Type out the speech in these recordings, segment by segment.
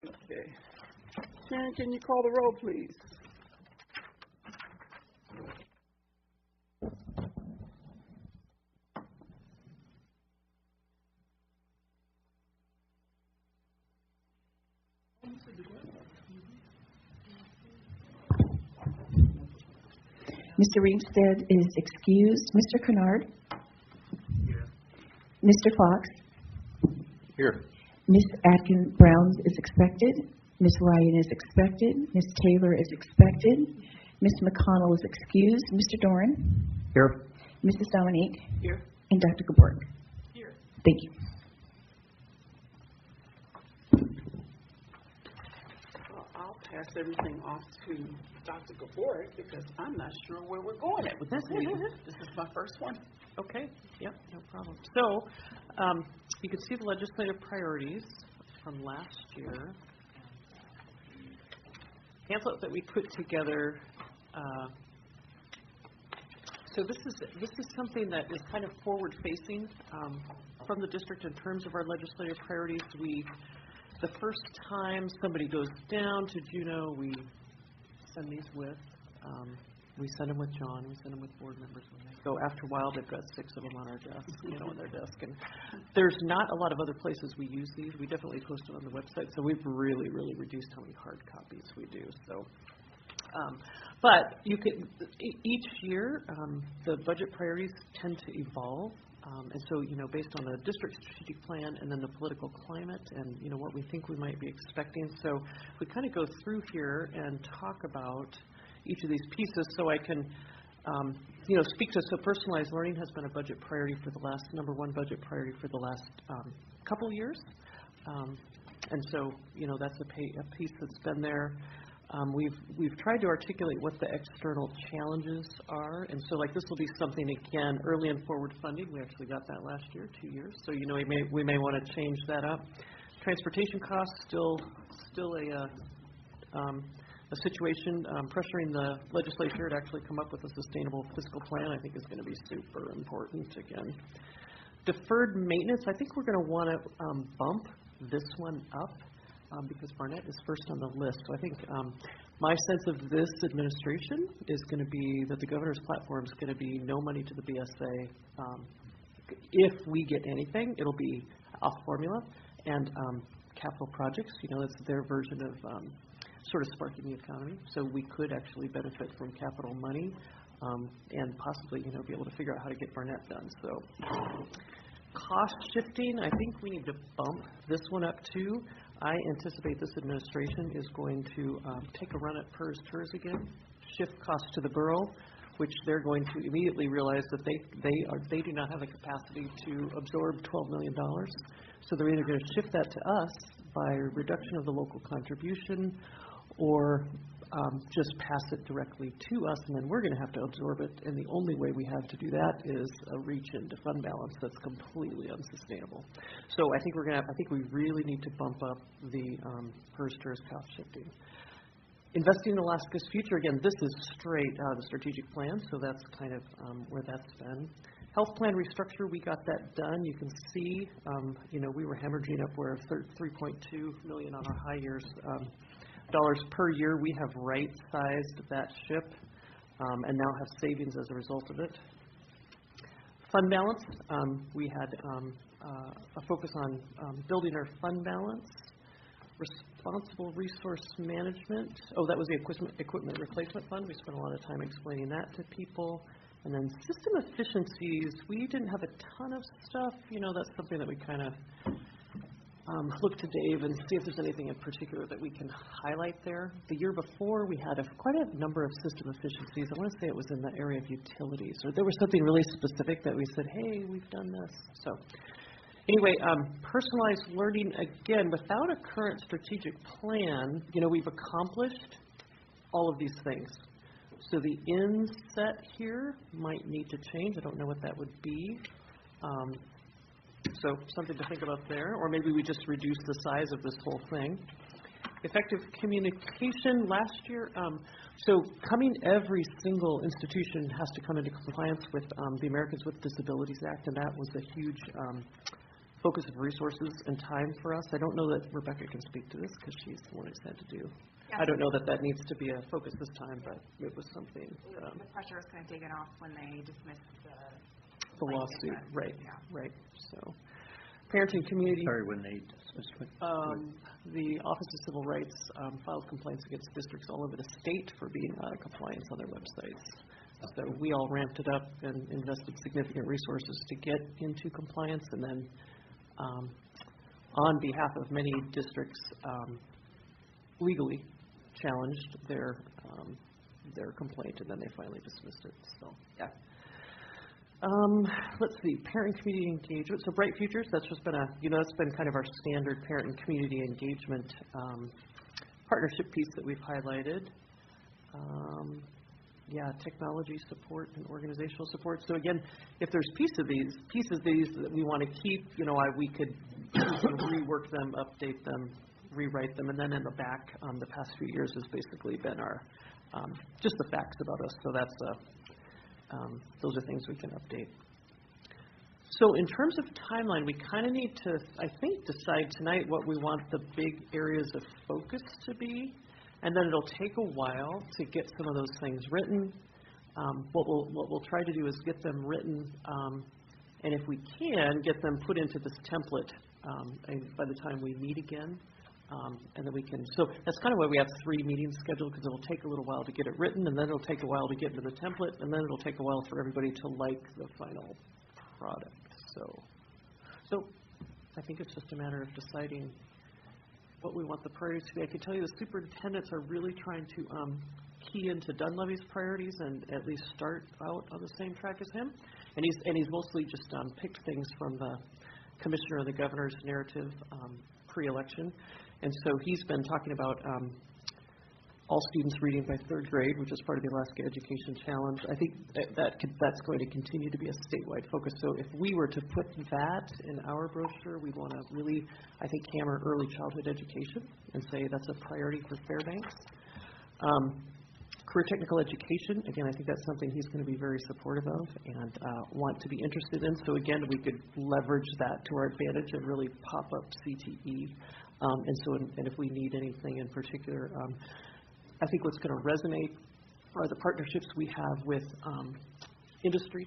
Okay. Sharon, can you call the roll, please? Mr. Riemstead is excused. Mr. Kennard? Here. Mr. Fox? Here. Ms. Atkin-Brown is expected. Ms. Ryan is expected. Ms. Taylor is expected. Ms. McConnell is excused. Mr. Doran? Here. Mrs. Dominique? Here. And Dr. Gaborg? Here. Thank you. Well, I'll pass everything off to Dr. Gaborg because I'm not sure where we're going at with this meeting. This is my first one. Okay. Yep, no problem. So you can see the legislative priorities from last year. Pamphlet that we put together. So this is something that is kind of forward-facing from the district in terms of our legislative priorities. The first time somebody goes down to Juneau, we send these with. We send them with John. We send them with board members. When they go after a while, they've got 6 of them on our desk, on their desk. And there's not a lot of other places we use these. We definitely post it on the website. So we've really, really reduced how many hard copies we do. So, but you can each year the budget priorities tend to evolve. And so, based on the district strategic plan and then the political climate and, what we think we might be expecting. So we kind of go through here and talk about each of these pieces so I can, speak to. So personalized learning has been a budget priority for the last, #1 budget priority for the last couple years. And so, that's a piece that's been there. We've tried to articulate what the external challenges are, and so this will be something again early and forward funding. We actually got that last year, 2 years. So we may want to change that up. Transportation costs still a situation pressuring the legislature to actually come up with a sustainable fiscal plan. I think is going to be super important again. Deferred maintenance. I think we're going to want to bump this one up. Because Barnett is first on the list. So I think my sense of this administration is going to be that the governor's platform is going to be no money to the BSA. If we get anything, it'll be off formula and capital projects. That's their version of sort of sparking the economy. So we could actually benefit from capital money and possibly, be able to figure out how to get Barnett done. So cost shifting, I think we need to bump this one up too. I anticipate this administration is going to take a run at PERS TERS again, shift costs to the borough, which they're going to immediately realize that they do not have the capacity to absorb $12 million. So they're either going to shift that to us by reduction of the local contribution or just pass it directly to us, and then we're going to have to absorb it. And the only way we have to do that is a reach into fund balance that's completely unsustainable. So I think we really need to bump up the PERS TERS cost shifting. Investing in Alaska's future. Again, this is straight out of the strategic plan, so that's kind of where that's been. Health plan restructure, we got that done. You can see, we were hemorrhaging upward of $3.2 million on our high years. Dollars per year. We have right-sized that ship and now have savings as a result of it. Fund balance. We had a focus on building our fund balance. Responsible resource management. Oh, that was the equipment replacement fund. We spent a lot of time explaining that to people. And then system efficiencies. We didn't have a ton of stuff. That's something that we kind of look to Dave and see if there's anything in particular that we can highlight there. The year before, we had quite a number of system efficiencies. I want to say it was in the area of utilities, or there was something really specific that we said, hey, we've done this. So anyway, personalized learning, again, without a current strategic plan, we've accomplished all of these things. So the inset here might need to change. I don't know what that would be. So something to think about there, or maybe we just reduce the size of this whole thing. Effective communication last year. So every single institution has to come into compliance with the Americans with Disabilities Act, and that was a huge focus of resources and time for us. I don't know that Rebecca can speak to this because she's the one who's had to do. Yeah. I don't know that needs to be a focus this time, but it was something. The pressure was kind of taken off when they dismissed The lawsuit, right, Yeah. right. So, parenting community. Sorry, when they dismissed it. The Office of Civil Rights filed complaints against districts all over the state for being out of compliance on their websites. So we all ramped it up and invested significant resources to get into compliance, and then on behalf of many districts, legally challenged their complaint, and then they finally dismissed it. So yeah. Let's see, parent and community engagement. So Bright Futures, that's just been that's been kind of our standard parent and community engagement partnership piece that we've highlighted. Technology support and organizational support. So again, if there's pieces of these that we want to keep, we could rework them, update them, rewrite them, and then in the back, the past few years has basically been our just the facts about us. So that's those are things we can update. So in terms of timeline, we kind of need to, I think, decide tonight what we want the big areas of focus to be, and then it'll take a while to get some of those things written. What we'll try to do is get them written, and if we can, get them put into this template by the time we meet again. And then we can, so that's kind of why we have 3 meetings scheduled, because it'll take a little while to get it written, and then it'll take a while to get into the template, and then it'll take a while for everybody to like the final product. So I think it's just a matter of deciding what we want the priorities to be. I can tell you the superintendents are really trying to key into Dunleavy's priorities and at least start out on the same track as him. And he's mostly just picked things from the commissioner or the governor's narrative pre-election. And so he's been talking about all students reading by 3rd grade, which is part of the Alaska Education Challenge. I think that's going to continue to be a statewide focus. So if we were to put that in our brochure, we'd want to really, I think, hammer early childhood education and say that's a priority for Fairbanks. Career technical education, again, I think that's something he's going to be very supportive of and want to be interested in. So again, we could leverage that to our advantage and really pop up CTE. And if we need anything in particular, I think what's going to resonate are the partnerships we have with industry,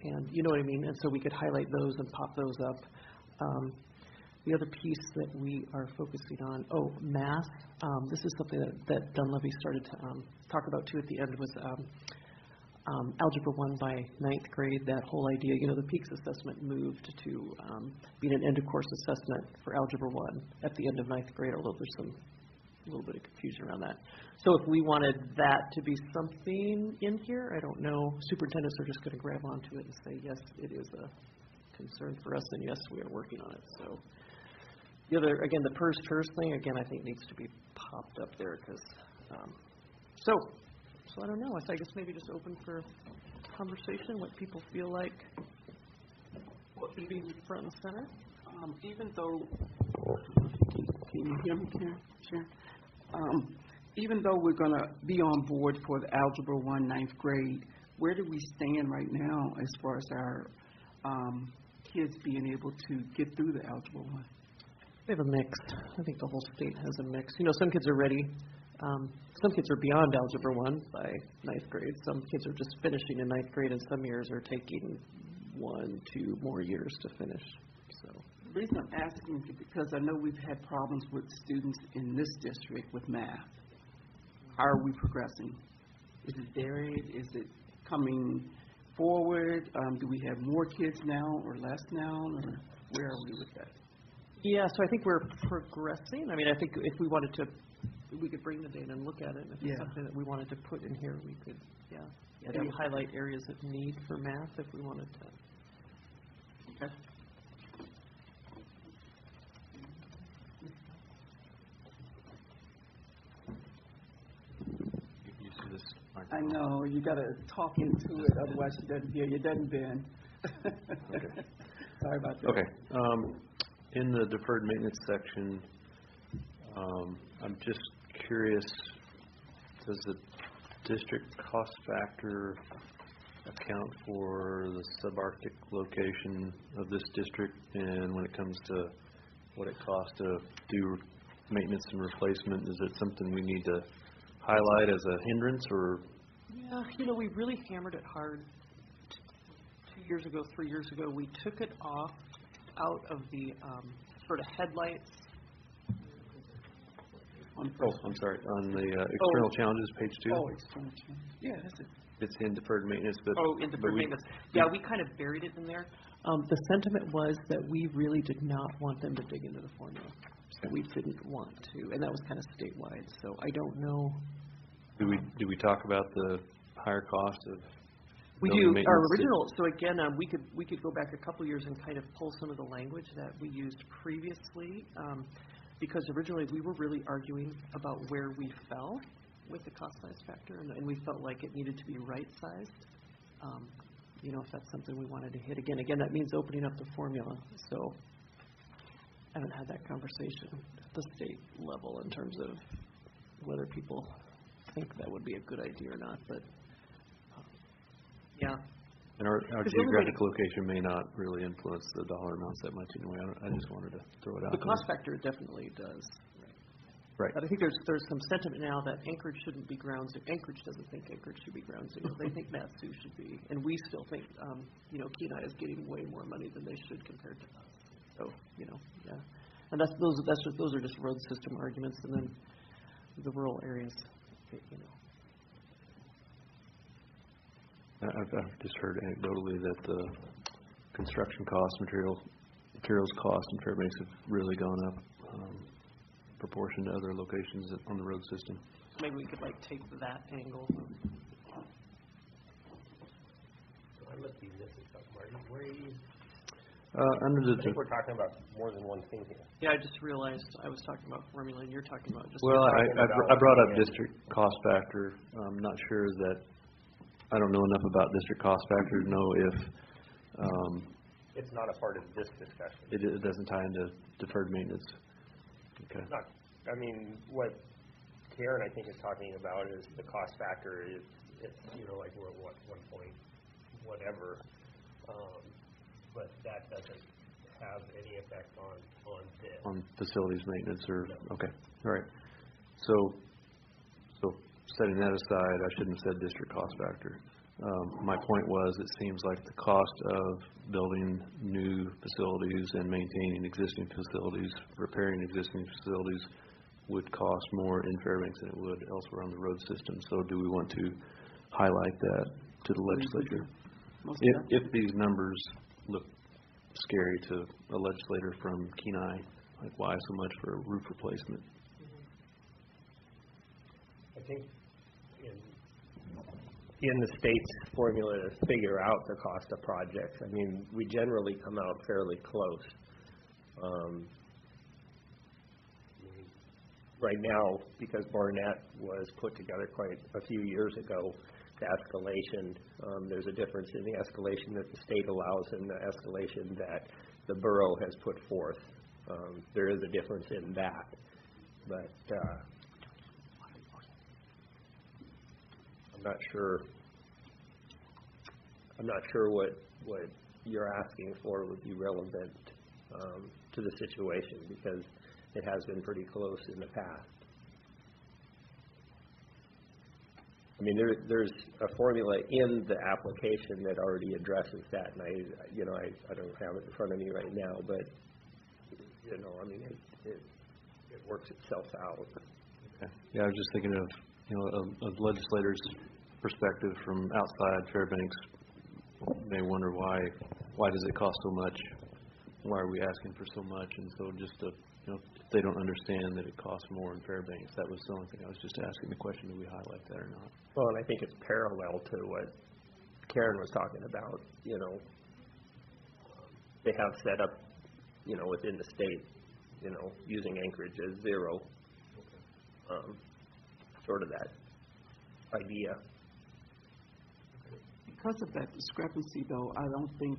and you know what I mean. And so we could highlight those and pop those up. The other piece that we are focusing on, math. This is something that Dunleavy started to talk about too at the end, was Algebra 1 by 9th grade. That whole idea, the PEAKS assessment moved to being an end-of-course assessment for Algebra 1 at the end of 9th grade, although there's a little bit of confusion around that. So if we wanted that to be something in here, I don't know. Superintendents are just going to grab onto it and say, yes, it is a concern for us, and yes, we are working on it. So the other, again, the PERS thing, again, I think needs to be popped up there because, so I don't know. I guess maybe just open for conversation, what people feel like should be front and center. Even though, can you hear me, Sharon? Even though we're going to be on board for the Algebra 1 9th grade, where do we stand right now as far as our kids being able to get through the Algebra 1? We have a mix. I think the whole state has a mix. Some kids are ready. Some kids are beyond Algebra 1 by 9th grade. Some kids are just finishing in 9th grade, and some years are taking 1-2 more years to finish. So the reason I'm asking is because I know we've had problems with students in this district with math. How are we progressing? Is it varied? Is it coming forward? Do we have more kids now or less now? Or where are we with that? Yeah, so I think we're progressing. I mean, I think if we wanted to, we could bring the data and look at it. And if it's something that we wanted to put in here, we could, maybe highlight areas of need for math if we wanted to. Okay. I know, you got to talk into it, otherwise she doesn't hear you, doesn't Ben? Okay. Sorry about that. Okay. In the deferred maintenance section, I'm just curious, does the district cost factor account for the subarctic location of this district, and when it comes to what it costs to do maintenance and replacement, is it something we need to highlight as a hindrance, or? Yeah, you know, we really hammered it hard 2 years ago, 3 years ago. We took it out of the sort of headlights. I'm sorry, on the external challenges, page 2. Oh, external change. Yeah, that's it. It's in deferred maintenance, but... In deferred maintenance. Yeah, we kind of buried it in there. The sentiment was that we really did not want them to dig into the formula. So we didn't want to, and that was kind of statewide, so I don't know. Do we talk about the higher cost of We building do. maintenance? Our original, so again, we could go back a couple years and kind of pull some of the language that we used previously, because originally we were really arguing about where we fell with the cost size factor, and we felt like it needed to be right-sized. You know, if that's something we wanted to hit. Again, that means opening up the formula, so I haven't had that conversation at the state level in terms of whether people think that would be a good idea or not, but yeah. And our geographic location may not really influence the dollar amounts that much anyway. I just wanted to throw it out The there. cost factor definitely does. Right. But I think there's some sentiment now that Anchorage shouldn't be ground zero. Anchorage doesn't think Anchorage should be ground zero. They think Mat-Su should be, and we still think, you know, Kenai is getting way more money than they should compared to us. So, you know, yeah. And those are just road system arguments, and then the rural areas, you know. I've just heard anecdotally that the construction costs, materials costs in Fairbanks have really gone up proportion to other locations on the road system. Maybe we could take that angle. I must be missing something. Where are you? Under I think we're talking about more than one thing here. Yeah, I just realized I was talking about formula, and you're talking about just. Well, I brought up district cost factor. I'm not sure that I don't know enough about district cost factor to know if it's not a part of this discussion. It doesn't tie into deferred maintenance. Okay. I mean, what Karen, I think, is talking about is the cost factor is, you know, like we're at 1 point whatever, but that doesn't have any effect on this. On facilities maintenance or, no. Okay, all right. So setting that aside, I shouldn't have said district cost factor. My point was, it seems like the cost of building new facilities and maintaining existing facilities, repairing existing facilities, would cost more in Fairbanks than it would elsewhere on the road system. So do we want to highlight that to the legislature? If these numbers look scary to a legislator from Kenai, like why so much for a roof replacement? I think in the state's formula to figure out the cost of projects, I mean, we generally come out fairly close. Right now, because Barnett was put together quite a few years ago, the escalation, there's a difference in the escalation that the state allows and the escalation that the borough has put forth. There is a difference in that, but I'm not sure what you're asking for would be relevant to the situation, because it has been pretty close in the past. I mean, there's a formula in the application that already addresses that, and I don't have it in front of me right now, but I mean, it works itself out. Okay. Yeah, I was just thinking of a legislator's perspective from outside Fairbanks. May wonder why does it cost so much? Why are we asking for so much? And so just to, if they don't understand that it costs more in Fairbanks, that was the only thing I was just asking the question, do we highlight that or not? Well, and I think it's parallel to what Karen was talking about. They have set up, within the state, using Anchorage as zero, sort of that idea. Because of that discrepancy, though, I don't think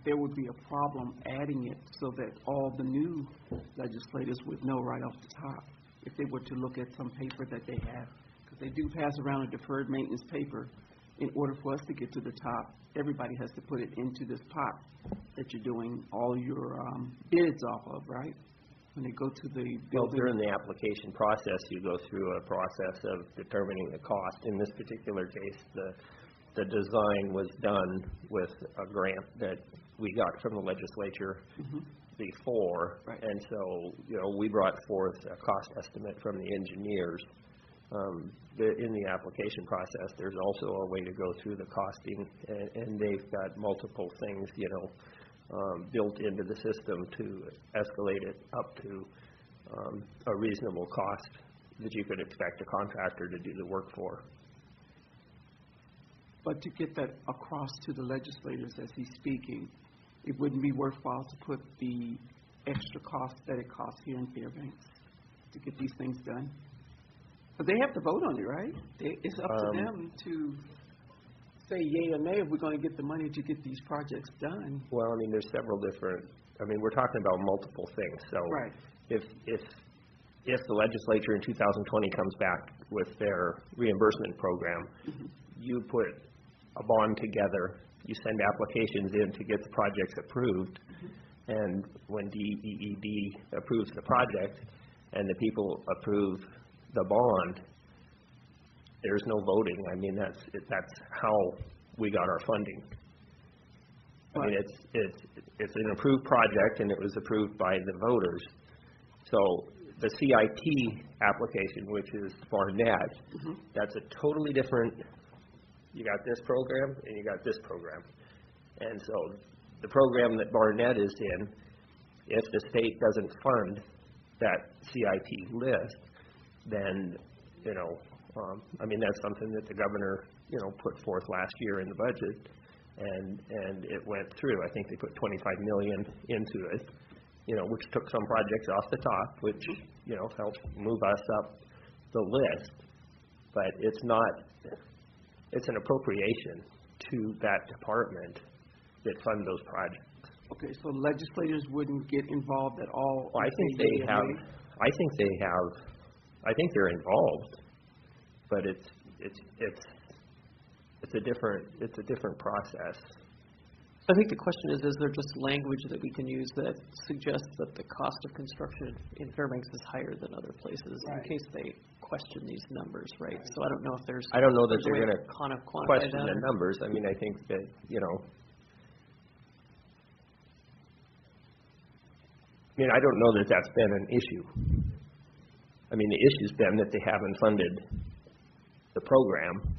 there would be a problem adding it so that all the new legislators would know right off the top if they were to look at some paper that they have. Because they do pass around a deferred maintenance paper in order for us to get to the top, everybody has to put it into this pot that you're doing all your bids off of, right? When they go to the Well, building. during the application process, you go through a process of determining the cost. In this particular case, the design was done with a grant that we got from the legislature before. Right. And so, we brought forth a cost estimate from the engineers. In the application process, there's also a way to go through the costing, and they've got multiple things, built into the system to escalate it up to a reasonable cost that you could expect a contractor to do the work for. But to get that across to the legislators as he's speaking, it wouldn't be worthwhile to put the extra cost that it costs here in Fairbanks to get these things done? But they have to vote on it, right? It's up to them to say yay or nay if we're going to get the money to get these projects done. Well, there's several different, we're talking about multiple things. So Right. if the legislature in 2020 comes back with their reimbursement program, you put a bond together, you send applications in to get the projects approved, and when DEED approves the project and the people approve the bond, there's no voting. That's how we got our funding. It's an approved project, and it was approved by the voters. So the CIP application, which is Barnett, that's a totally different. You got this program, and you got this program. And so the program that Barnett is in, if the state doesn't fund that CIP list, then, that's something that the governor, put forth last year in the budget, and it went through. I think they put $25 million into it, which took some projects off the top, which, helped move us up the list. But it's an appropriation to that department that fund those projects. Okay, so legislators wouldn't get involved at all? Well, I think they're involved, but it's a different process. I think the question is there just language that we can use that suggests that the cost of construction in Fairbanks is higher than other places, Right. in case they question these numbers, right? So I don't know if there's. I don't know that there's a they're way going to quantify question that the or- numbers. I think that, I don't know that that's been an issue. The issue's been that they haven't funded the program,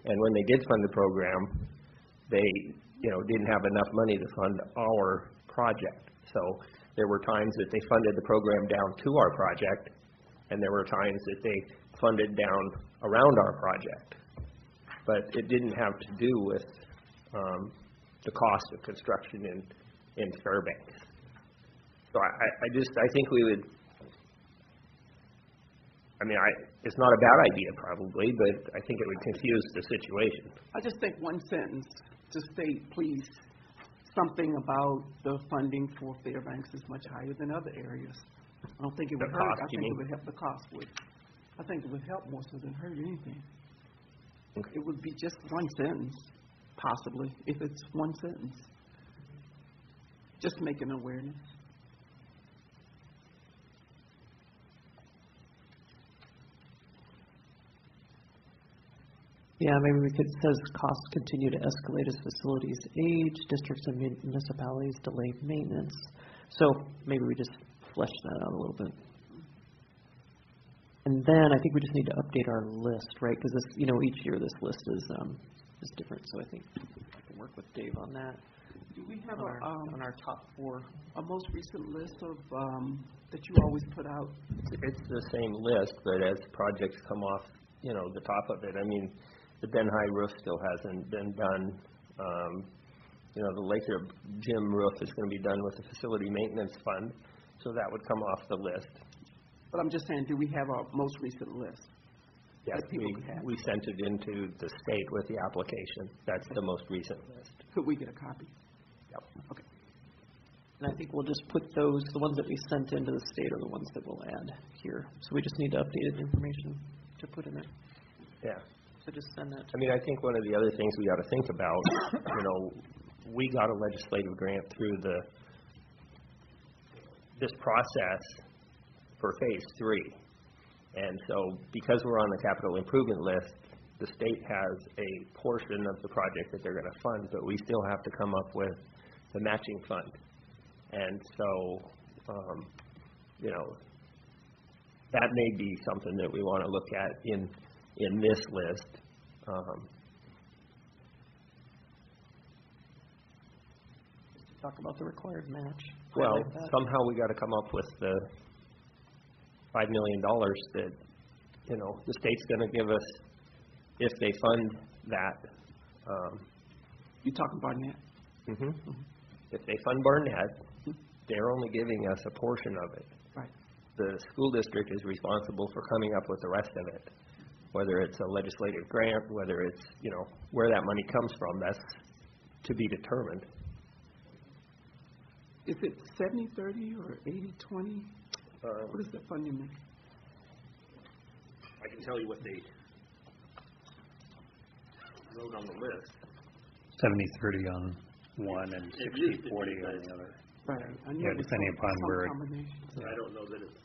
and when they did fund the program, they, didn't have enough money to fund our project. So there were times that they funded the program down to our project, and there were times that they funded down around our project. But it didn't have to do with the cost of construction in Fairbanks. So I think we would, it's not a bad idea probably, but I think it would confuse the situation. I just think one sentence to state, please, something about the funding for Fairbanks is much higher than other areas. I don't think it would The hurt. cost, I you think mean? it would help. The cost would. I think it would help more so than hurt anything. Okay. It would be just one sentence, possibly, if it's one sentence. Just make an awareness. Yeah, maybe we could, says costs continue to escalate as facilities age, districts and municipalities delay maintenance. So maybe we just flesh that out a little bit. And then I think we just need to update our list, right? Because this, each year this list is different. So I think I can work with Dave on that. Do we have on our top 4? a most recent list of that you always put out? It's the same list, but as projects come off, the top of it, the Ben High roof still hasn't been done. The Laker gym roof is going to be done with the facility maintenance fund, so that would come off the list. But I'm just saying, do we have our most recent list? Yes, that people could have? we sent it into the state with the application. That's the most recent list. Could we get a copy? Yep. Okay. And I think we'll just put those, the ones that we sent into the state are the ones that we'll add here. So we just need updated information to put in there. Yeah. So just send that. I mean, I think one of the other things we ought to think about, we got a legislative grant through this process for phase 3. And so because we're on the capital improvement list, the state has a portion of the project that they're going to fund, but we still have to come up with the matching fund. And so, that may be something that we want to look at in this list. Talk about the required match. Well, Highlight that. somehow we got to come up with the $5 million that, the state's going to give us if they fund that. You talking Barnett? If they fund Barnett, they're only giving us a portion of it. Right. The school district is responsible for coming up with the rest of it. Whether it's a legislative grant, whether it's, where that money comes from, that's to be determined. Is it 70-30 or 80-20? What is the funding mix? I can tell you what they wrote on the list. 70-30 on one and 60-40 on the other. Right. I know Yeah, there's depending some upon where it- combinations. I don't know that it's.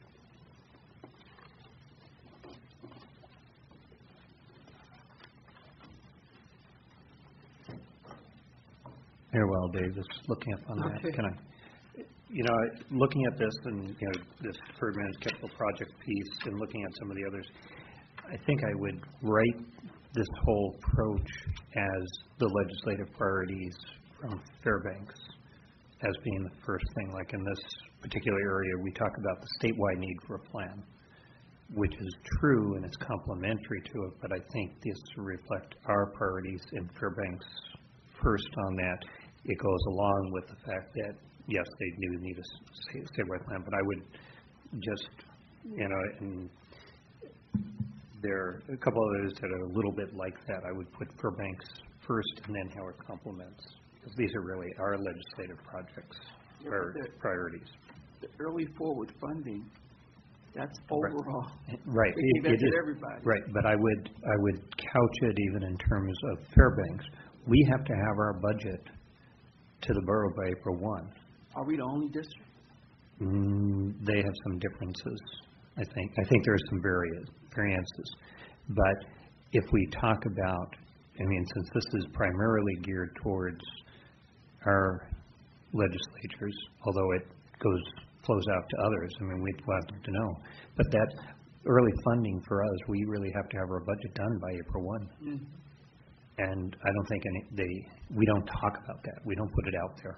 Very well, Dave, just looking up on that. Okay. Can I, looking at this and, this deferred managed capital project piece and looking at some of the others, I think I would write this whole approach as the legislative priorities from Fairbanks as being the first thing. Like in this particular area, we talk about the statewide need for a plan, which is true and it's complementary to it, but I think this reflect our priorities in Fairbanks first on that. It goes along with the fact that, yes, they do need a statewide plan, but I would just, and there are a couple others that are a little bit like that. I would put Fairbanks first and then how it complements, because these are really our legislative projects, our priorities. The early forward funding, that's overall. Right. We give that It to is. everybody. Right, but I would couch it even in terms of Fairbanks. We have to have our budget to the borough by April 1. Are we the only district? They have some differences, I think. I think there are some variances. But if we talk about, since this is primarily geared towards our legislatures, although it flows out to others, we'd want them to know. But that early funding for us, we really have to have our budget done by April 1. And I don't think we don't talk about that. We don't put it out there,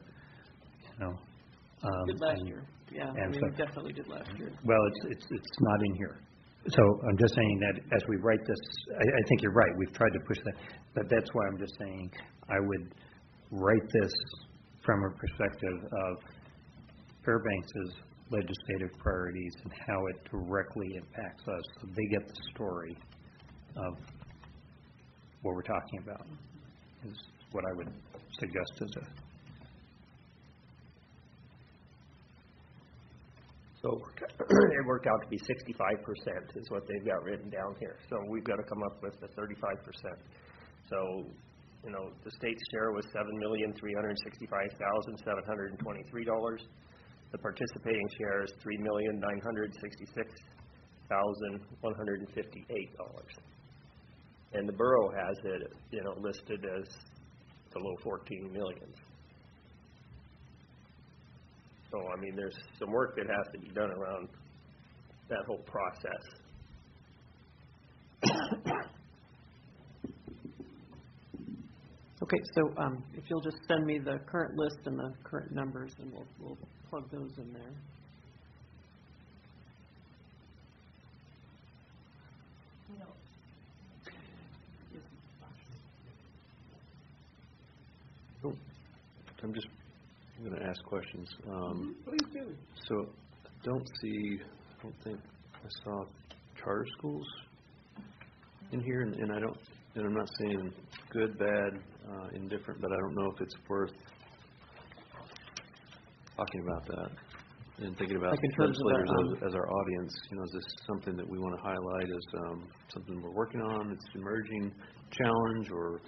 Did last year. Yeah, and we so- definitely did last year. Well, it's not in here. So I'm just saying that as we write this, I think you're right. We've tried to push that, but that's why I'm just saying I would write this from a perspective of Fairbanks's legislative priorities and how it directly impacts us, so they get the story of what we're talking about, is what I would suggest as a... So it worked out to be 65% is what they've got written down here. So we've got to come up with the 35%. So, the state's share was $7,365,723. The participating share is $3,966,158. And the borough has it, listed as the low 14 millions. So, there's some work that has to be done around that whole process. Okay, so if you'll just send me the current list and the current numbers, and we'll plug those in there. I'm going to ask questions. Please do. So I don't think I saw charter schools in here, and I'm not saying good, bad, indifferent, but I don't know if it's worth talking about that. And thinking about Like in terms of legislators as our audience, is this something that we want to highlight as something we're working on, it's an emerging challenge, or,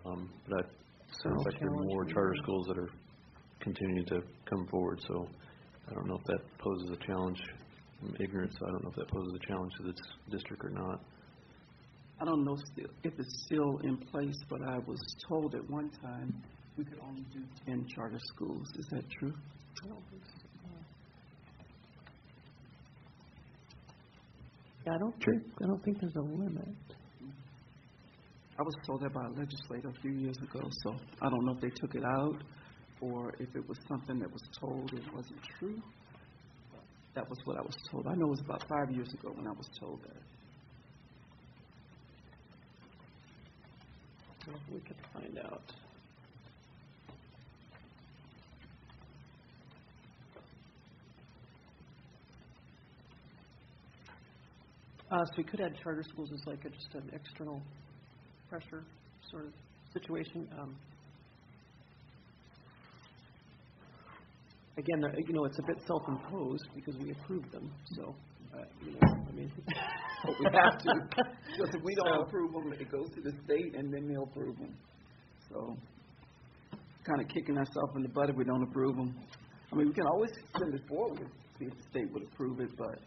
but it sounds like there are more charter schools that are continuing to come forward, so I don't know if that poses a challenge. I'm ignorant, so I don't know if that poses a challenge to this district or not. I don't know if it's still in place, but I was told at one time we could only do 10 charter schools. Is that true? I don't think so. Yeah, I don't think there's a limit. I was told that by a legislator a few years ago, so I don't know if they took it out or if it was something that was told and wasn't true. That was what I was told. I know it was about 5 years ago when I was told that. Well, we could find out. So we could add charter schools as like just an external pressure sort of situation. Again, it's a bit self-imposed because we approved them. So, I mean, But we have to. Because if we don't approve them, it goes to the state and then they'll approve them. So, kind of kicking ourselves in the butt if we don't approve them. I mean, we can always send it forward, see if the state would approve it, but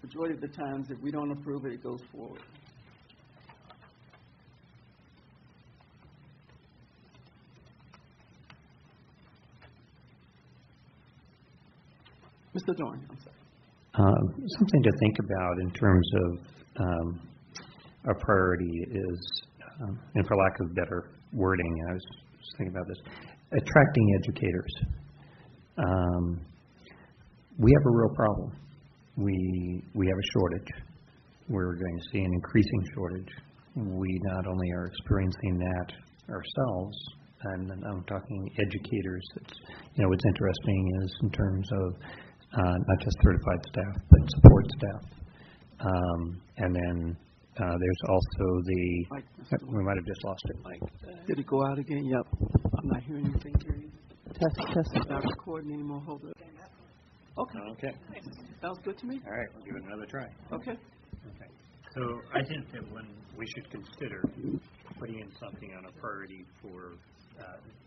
majority of the times, if we don't approve it, it goes forward. Mr. Dorn, I'm sorry. Something to think about in terms of a priority is, and for lack of better wording, I was just thinking about this, attracting educators. We have a real problem. We have a shortage. We're going to see an increasing shortage. We not only are experiencing that ourselves, and I'm talking educators. What's interesting is in terms of not just certified staff, but support staff. And then there's also the, Mike, we might have just lost it. Mike, did it go out again? Yep. I'm not hearing anything here. test. It's not recording anymore. Hold it. Okay. Okay. Sounds good to me. All right, we'll give it another try. Okay. Okay. So I think that when we should consider putting in something on a priority for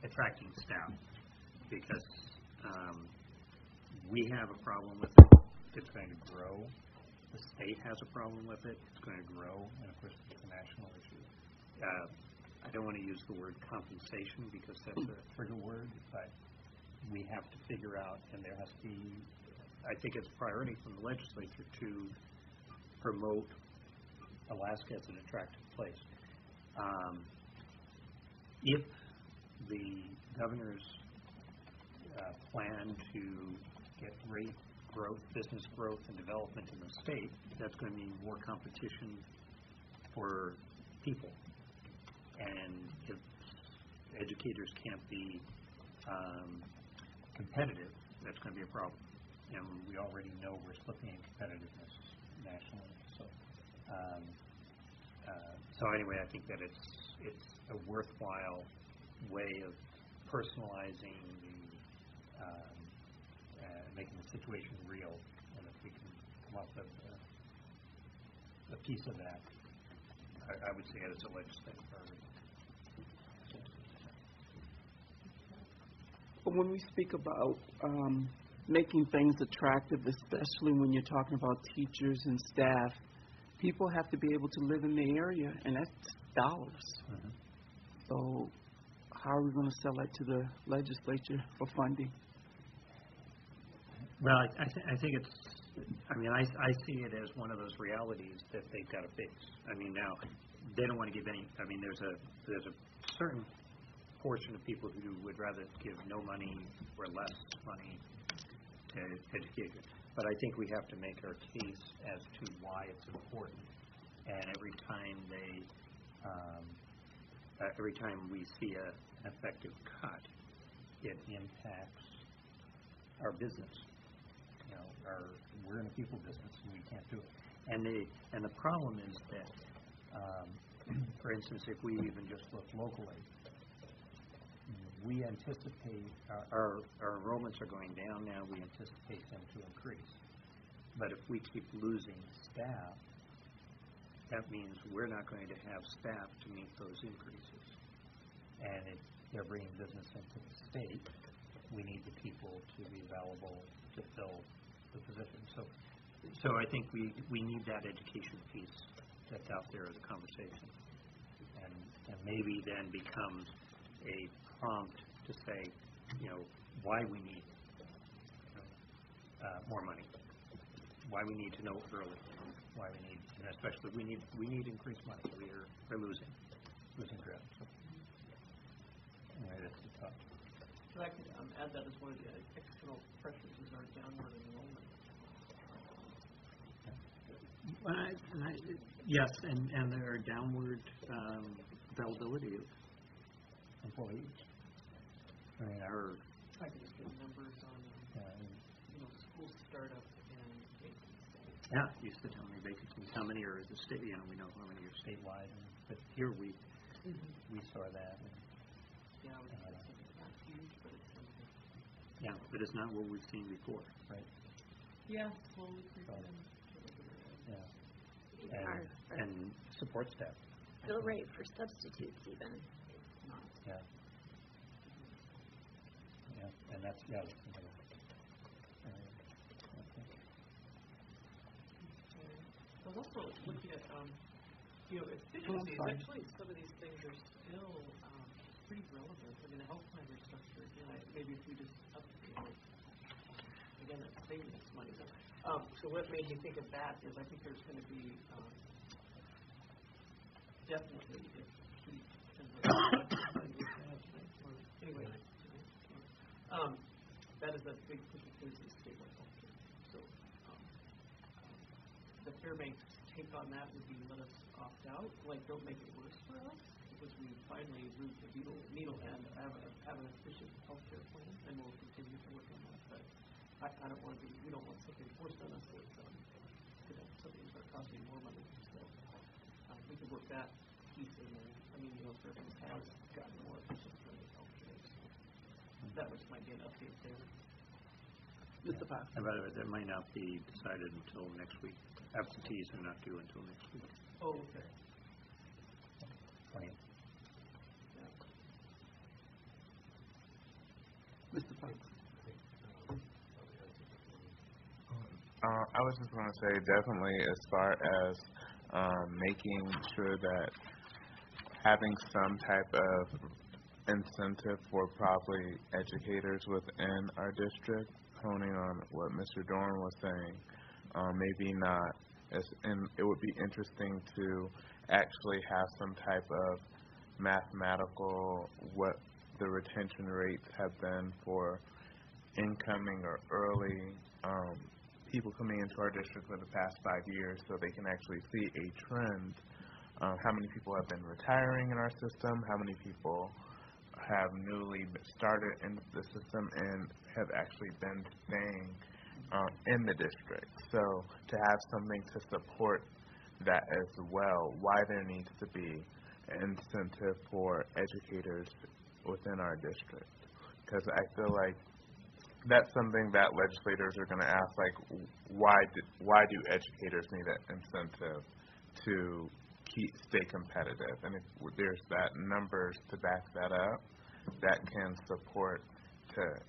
attracting staff, because we have a problem with it. It's going to grow. The state has a problem with it. It's going to grow, and of course, it's a national issue. I don't want to use the word compensation because that's a trigger word, but we have to figure out, and there has to be, I think it's a priority from the legislature to promote Alaska as an attractive place. If the governor's plan to get great growth, business growth, and development in the state, that's going to mean more competition for people. And if educators can't be competitive, that's going to be a problem. And we already know we're slipping in competitiveness nationally. So anyway, I think that it's a worthwhile way of personalizing the making the situation real, and if we can come up with a piece of that, I would say it as a legislative priority. But when we speak about making things attractive, especially when you're talking about teachers and staff, people have to be able to live in the area, and that's dollars. Mm-hmm. So how are we going to sell that to the legislature for funding? Well, I think it's, I see it as one of those realities that they've got to face. Now, they don't want to give any, there's a certain portion of people who would rather give no money or less money to education. But I think we have to make our case as to why it's important. And every time we see an effective cut, it impacts our business. We're in a people business, and we can't do it. And the problem is that, for instance, if we even just look locally, we anticipate, our enrollments are going down now, we anticipate them to increase. But if we keep losing staff, that means we're not going to have staff to meet those increases. And if they're bringing business into the state, we need the people to be available to fill the position. So I think we need that education piece that's out there as a conversation. And maybe then becomes a prompt to say, why we need more money, why we need to know early, why we need, and especially we need increased money. We're losing ground. So, anyway, that's the thought. So I could add that as one of the external pressures is our downward enrollment. Yes, and there are downward availability of employees. I mean, I can just get numbers on school startup and vacancies. Yeah, you used to tell me vacancies. How many are the state? We know how many are statewide, but here we saw that. And, It's not huge, but it's something. Yeah, but it's not what we've seen before, right? Yeah, slowly creeping in. Yeah. And support staff. Bill rate for substitutes even. Yeah. Yeah, and that's another. I was also looking at, efficiencies. Actually, some of these things are still pretty relevant. I mean, the health plan restructure, again, maybe if we just update it. Again, that's saving us money. So what made me think of that is I think there's going to be definitely if he can anyway, that is a big push towards the stable healthcare. So the Fairbanks take on that would be let us opt out, don't make it worse for us, because we finally moved the needle and have an efficient healthcare plan, and we'll continue to work on that. But I don't want to we don't want something forced on us that something start costing more money. So we could work that piece in there. I mean, Fairbanks has gotten more efficient for the healthcare. So that was might be an update there. Mr. Fox. And by the way, that might not be decided until next week. Absentees are not due until next week. Oh, okay. 20th. Mr. Fox. I was just going to say, definitely as far as making sure that having some type of incentive for probably educators within our district, honing on what Mr. Dorn was saying, maybe not, and it would be interesting to actually have some type of mathematical, what the retention rates have been for incoming or early people coming into our district for the past 5 years, so they can actually see a trend. How many people have been retiring in our system, how many people have newly started in the system and have actually been staying in the district. So to have something to support that as well, why there needs to be an incentive for educators within our district. Because I feel like that's something that legislators are going to ask, why do educators need an incentive to stay competitive? And if there's that numbers to back that up, that can support to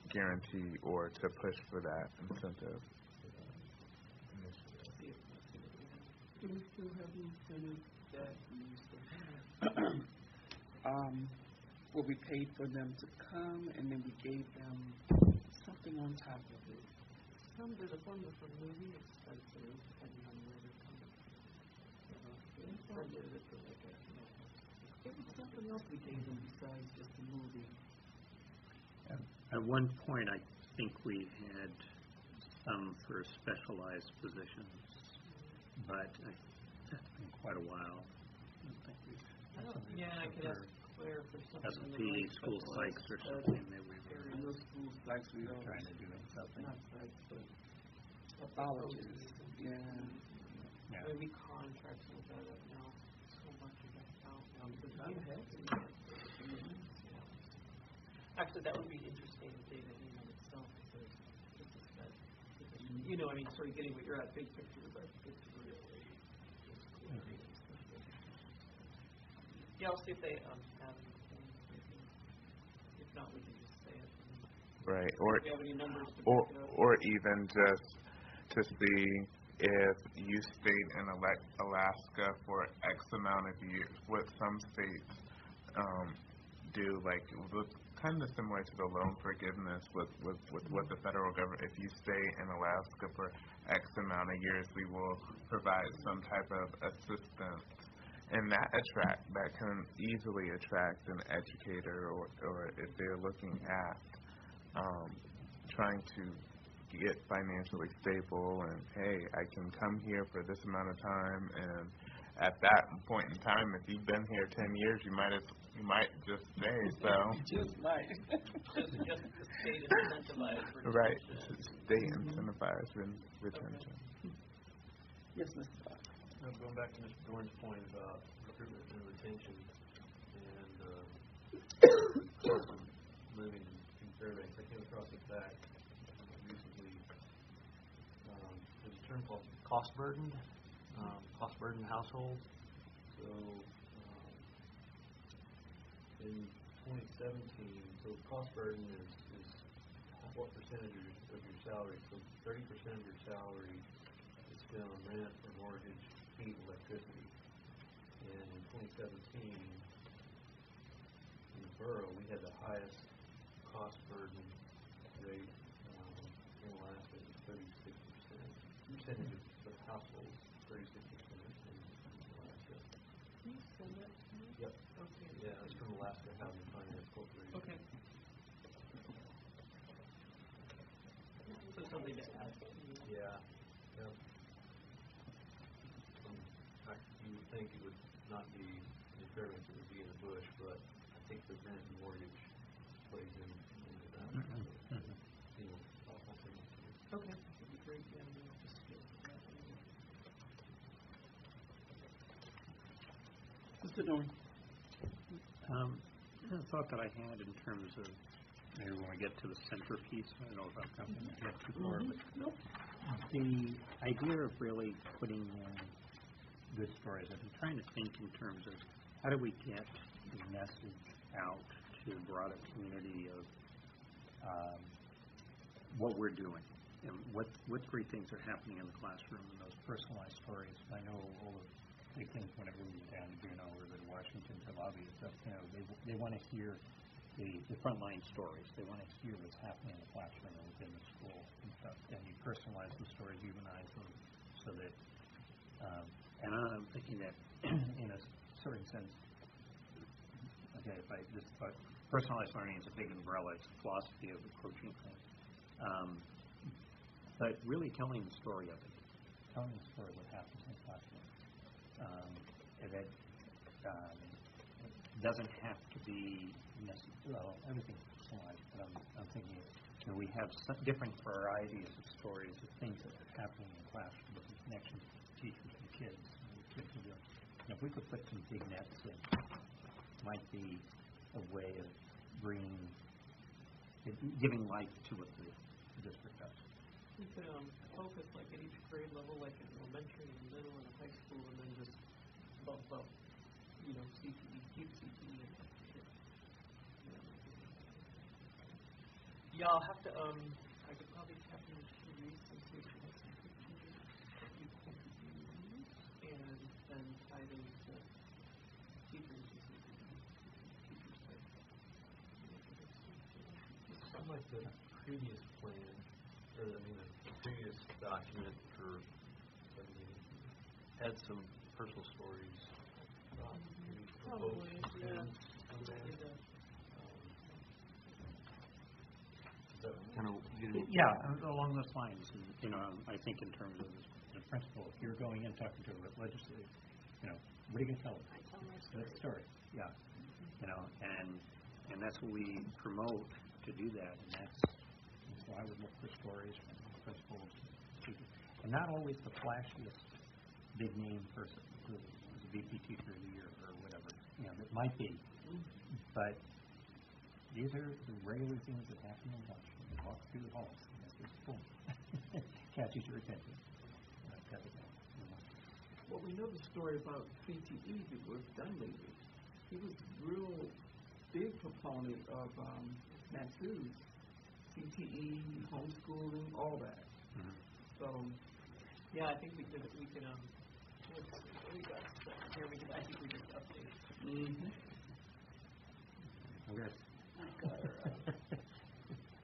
guarantee or to push for that incentive. Do we still have the incentive that we used to have? Where we paid for them to come and then we gave them something on top of it. There's a formula for movie expenses depending on where they're coming from. It was something else we gave them besides just the movie. At one point, I think we had some for specialized positions, but that's been quite a while. I could ask Claire for something. S&P, school psychs or something that we In those school psychs we were don't. trying to do something. Not psychs, but pathologists. Yeah. Yeah. I mean, we contract with that up now. So much of that out. Because I had to. Actually, that would be interesting data in and of itself, because this is that, you know, I mean, sort of getting what you're at, big picture, but it's really, yeah, I'll see if they have anything. If not, we can just say it. Right, If you have any numbers to back it up. or even just to see if you stayed in Alaska for X amount of years, what some states do, like kind of similar to the loan forgiveness with what the federal government, if you stay in Alaska for X amount of years, we will provide some type of assistance. And that can easily attract an educator, or if they're looking at trying to get financially stable, and hey, I can come here for this amount of time, and at that point in time, if you've been here 10 years, you might just stay. So Just might. Just the state is incentivized for right, retention. state incentivized retention. Yes, Mr. Fox. Going back to Mr. Dorn's point about recruitment and retention, and living in Fairbanks, I came across a fact recently. There's a term called cost-burdened household. So in 2017, so cost burden is what percentage of your salary. So 30% of your salary is spent on rent or mortgage, heat, electricity. And in 2017, in the borough, we had the highest cost burden rate in Alaska, 36%. Percentage of households, 36% in Alaska. Can you send that to me? Yep. Okay. Yeah, that's from Alaska Housing Finance Corporation. Okay. So something to add. Yeah. Yep. You would think it would not be in Fairbanks, it would be in the bush, but I think the rent and mortgage plays into that. You know, I'll say. Okay. That'd be great. Yeah, we'll just get that. Mr. Dorn. A thought that I had in terms of, maybe when we get to the centerpiece, I don't know if I'm jumping ahead too far, but the idea of really putting in good stories. I've been trying to think in terms of how do we get the message out to the broader community of what we're doing and what great things are happening in the classroom, and those personalized stories. I know all of the things whenever we go down to Juneau or to Washington to lobby and stuff, you know, they want to hear the frontline stories. They want to hear what's happening in the classroom and within the school and stuff. And you personalize the stories, humanize them, so that. And I'm thinking that, in a certain sense, okay, if I just thought personalized learning is a big umbrella. It's a philosophy of approaching things, but really telling the story of it, telling the story of what happens in the classroom. And that doesn't have to be well, everything's personalized, but I'm thinking, you know, we have different varieties of stories of things that are happening in the classroom, with connections to teachers and kids. And if we could put some big nets in, it might be a way of giving life to what the district does. You could focus like at each grade level, like in elementary and middle and high school, and then just bump up, you know, CTE, keep CTE. Yeah, I'll have to, I could probably tap into Cherise and see if she has some pictures that you can use, and then tie them to teachers and see if we can teachers like. Unlike the previous plan, or the previous document for the meeting, had some personal stories about maybe Probably, yeah. Kind of Yeah, along those lines. And, you know, I think in terms of the principle, if you're going in talking to a legislator, you know, what are you going to tell them? I tell my That story. Yeah. You know, and that's what we promote, to do that, and that's why I would look for stories from principals, teachers, and not always the flashiest big name person who was a VP teacher of the year or whatever. You know, it might be, but These are the regular things that happen in lunch. You walk through the halls, and this is boom. Catches your attention. That type of thing, you know. Well, we know the story about CTE that was done lately. He was a real big proponent of Matsu's CTE, homeschooling, all that. Mm-hmm. So, Yeah, I think we could, we got, here we can, I think we just update. mm-hmm. Okay.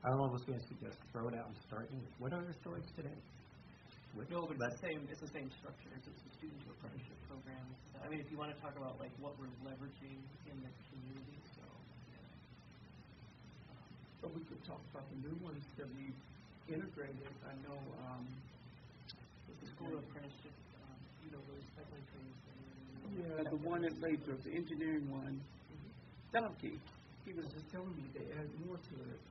I almost going to suggest throw it out and start. What are the stories today? No, but it's the same structure. It's a student to apprenticeship program. I mean, if you want to talk about like what we're leveraging in the community, so. So we could talk about the new ones that we integrated. I know The school apprenticeship, those pipeline trainings. yeah, the one at Lathrop, the engineering one, Donkey. He was just telling me they added more to it.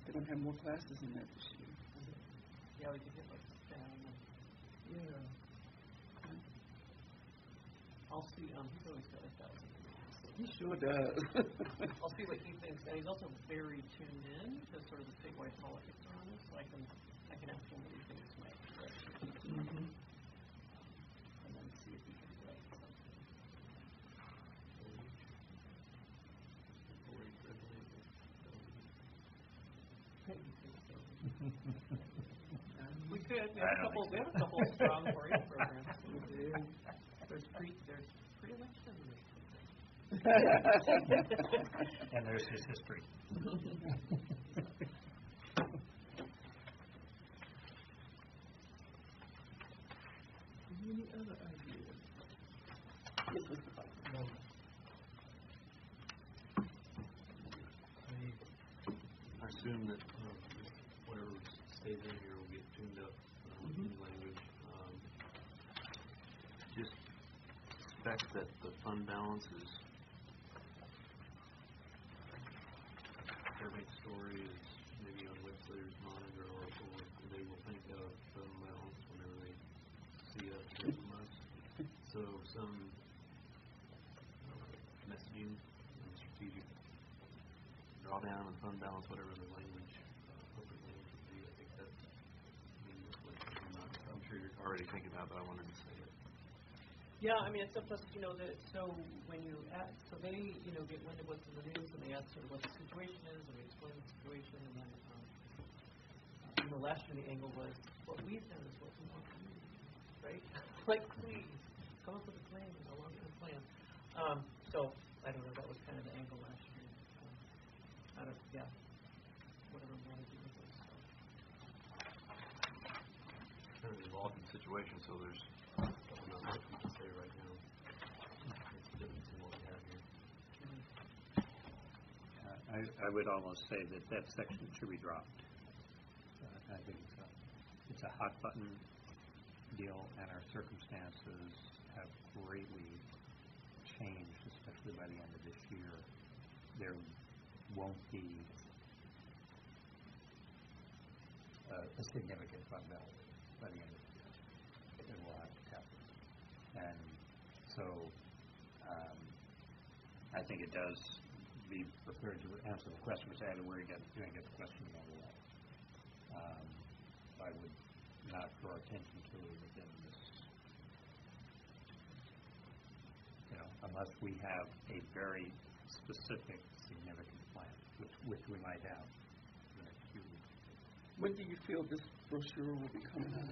They're going to have more classes in that this year. Yeah, we could hit like STEM. Yeah. I'll see, he's always got 1,000. He sure does. I'll see what he thinks, and he's also very tuned in to sort of the statewide politics around this, so I can ask him what he thinks might be right. Mm-hmm. And then see if we can write something. We could. We have a couple strong for you programs. There's pre-election. And there's his history. Any other ideas? Yes, Mr. Butler. I assume that whatever stays in here will get tuned up with new language. Just expect that the fund balance is everybody's story is maybe on Whistler's monitor or they will think of fund balance whenever they see us hear from us. So some messaging and strategic drawdown and fund balance, whatever the language, appropriate language would be. I think that's I'm sure you're already thinking about, but I wanted to say it. Yeah, I mean, it's up to us, so when you ask, so they, get wind of what's in the news, and they ask sort of what the situation is, and we explain the situation, and then, last year the angle was, what we've done is what we want to do, right? Like, please, come up with a plan, a long-term plan. So, I don't know, that was kind of the angle last year. Whatever we want to do with it, so. Kind of involved in the situation, so there's not much we can say right now. It's different from what we have here. I would almost say that section should be dropped. I think it's a hot button deal, and our circumstances have greatly changed, especially by the end of this year. There won't be a significant fund balance by the end of the year. It will have to tap it. And so I think it does be prepared to answer the question, which I had to worry about doing the question another way. I would not draw attention to it within this, unless we have a very specific, significant plan, which we might have in the next few weeks. When do you feel this brochure will be coming out?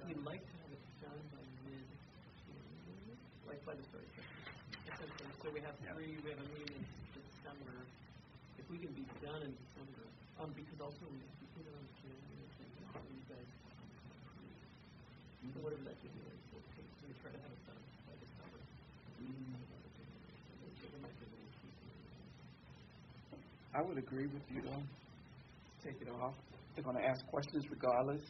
We'd like to have it done by mid-January, like by the start of Christmas. So we have a meeting in December. If we can be done in December, because also we put it on January, so you guys approve. So whatever that gives you, we'll take, so we try to have it done by December. I would agree with you, though. Take it off. They're going to ask questions regardless.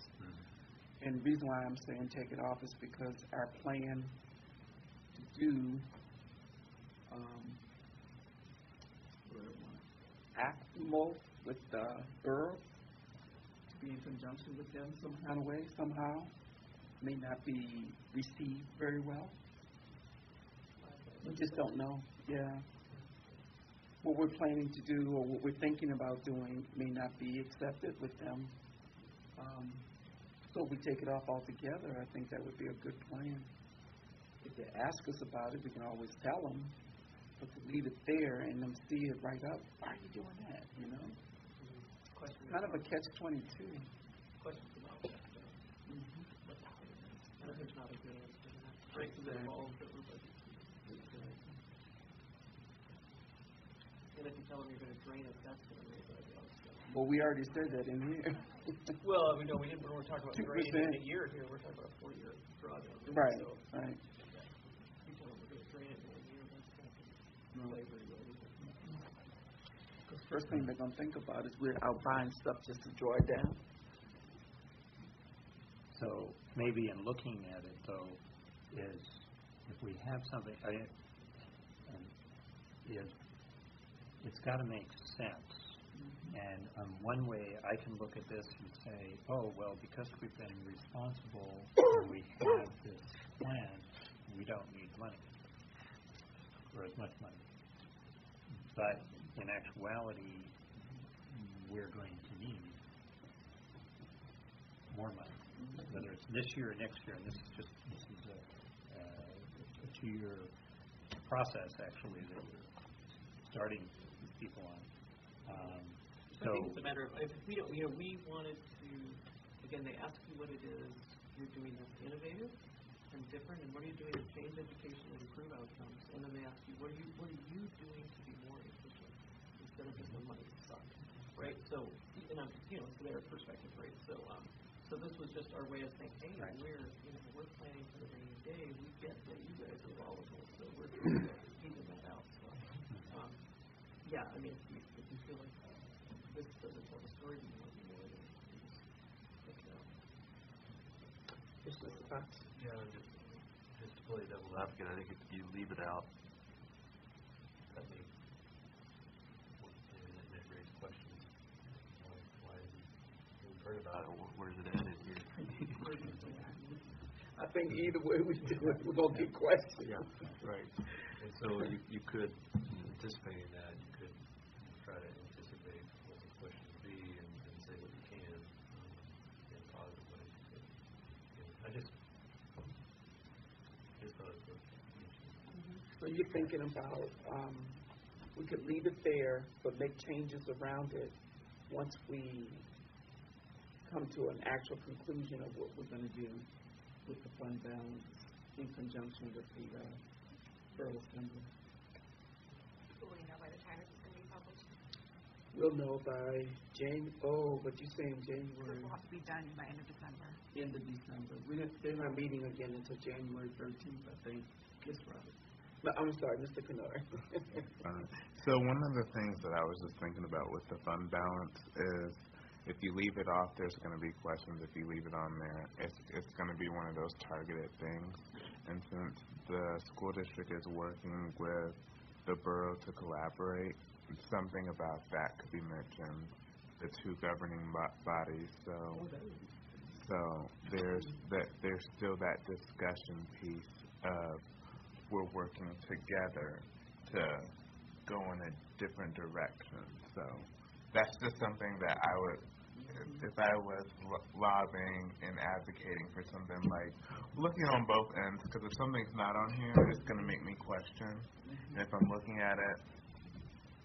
And the reason why I'm saying take it off is because our plan to do ACMO with the borough, to be in conjunction with them some kind of way, somehow, may not be received very well. We just don't know. Yeah. what we're planning to do or what we're thinking about doing may not be accepted with them. So we take it off altogether. I think that would be a good plan. If they ask us about it, we can always tell them, but to leave it there and them see it right up, why are you doing that, you know? Kind of a catch-22. Questions about that. And there's not a good answer to that. Right, because it involves everybody. And if you tell them you're going to drain it, that's going to make it else. Well, we already said that in here. Well, we know we didn't, when we're talking about 2%. draining in a year here, we're talking about a 4-year drawdown. Right, So, right. you tell them we're going to drain it in 1 year, that's going to play very well. Because first thing they're going to think about is we're out buying stuff just to draw it down. So maybe in looking at it, though, is if we have something, it's got to make sense. And one way I can look at this and say, oh, well, because we've been responsible and we have this plan, we don't need money, or as much money. But in actuality, we're going to need more money, whether it's this year or next year. And this is a 2-year process, actually, that we're starting with people on. I think it's a matter of, if we don't, we wanted to, again, they ask you what it is you're doing that's innovative and different, and what are you doing to change education and improve outcomes, and then they ask you, what are you doing to be more efficient instead of just the money suck, right? So, and it's their perspective, right? So, so this was just our way of saying, hey, right. we're planning for the rainy day. We get that you guys are volatile, so we're trying to even that out. So, yeah, I mean, if you feel like this doesn't tell the story, you want more than check it out. Yeah, just to play devil's advocate, I think if you leave it out, I think it may raise questions. Why we've heard about it, where's it ended here? I think either way we do it, we're going to get questions. Yeah, right. And so you could, anticipating that, you could try to anticipate what the questions would be and say what you can in a positive way. So, I just thought it was So you're thinking about, we could leave it there, but make changes around it once we come to an actual conclusion of what we're going to do with the fund balance in conjunction with the Borough Assembly. Will we know by the time this is going to be published? We'll know by but you're saying January. This will have to be done by end of December. End of December. They're not meeting again until January 13th, I think. Yes, Robert. No, I'm sorry, Mr. Kennard. So one of the things that I was just thinking about with the fund balance is if you leave it off, there's going to be questions. If you leave it on there, it's going to be one of those targeted things. And since the school district is working with the borough to collaborate, something about that could be mentioned, the two governing bodies. So there's still that discussion piece of we're working together to go in a different direction. So that's just something that I would, if I was lobbying and advocating for something, like looking on both ends, because if something's not on here, it's going to make me question. And if I'm looking at it,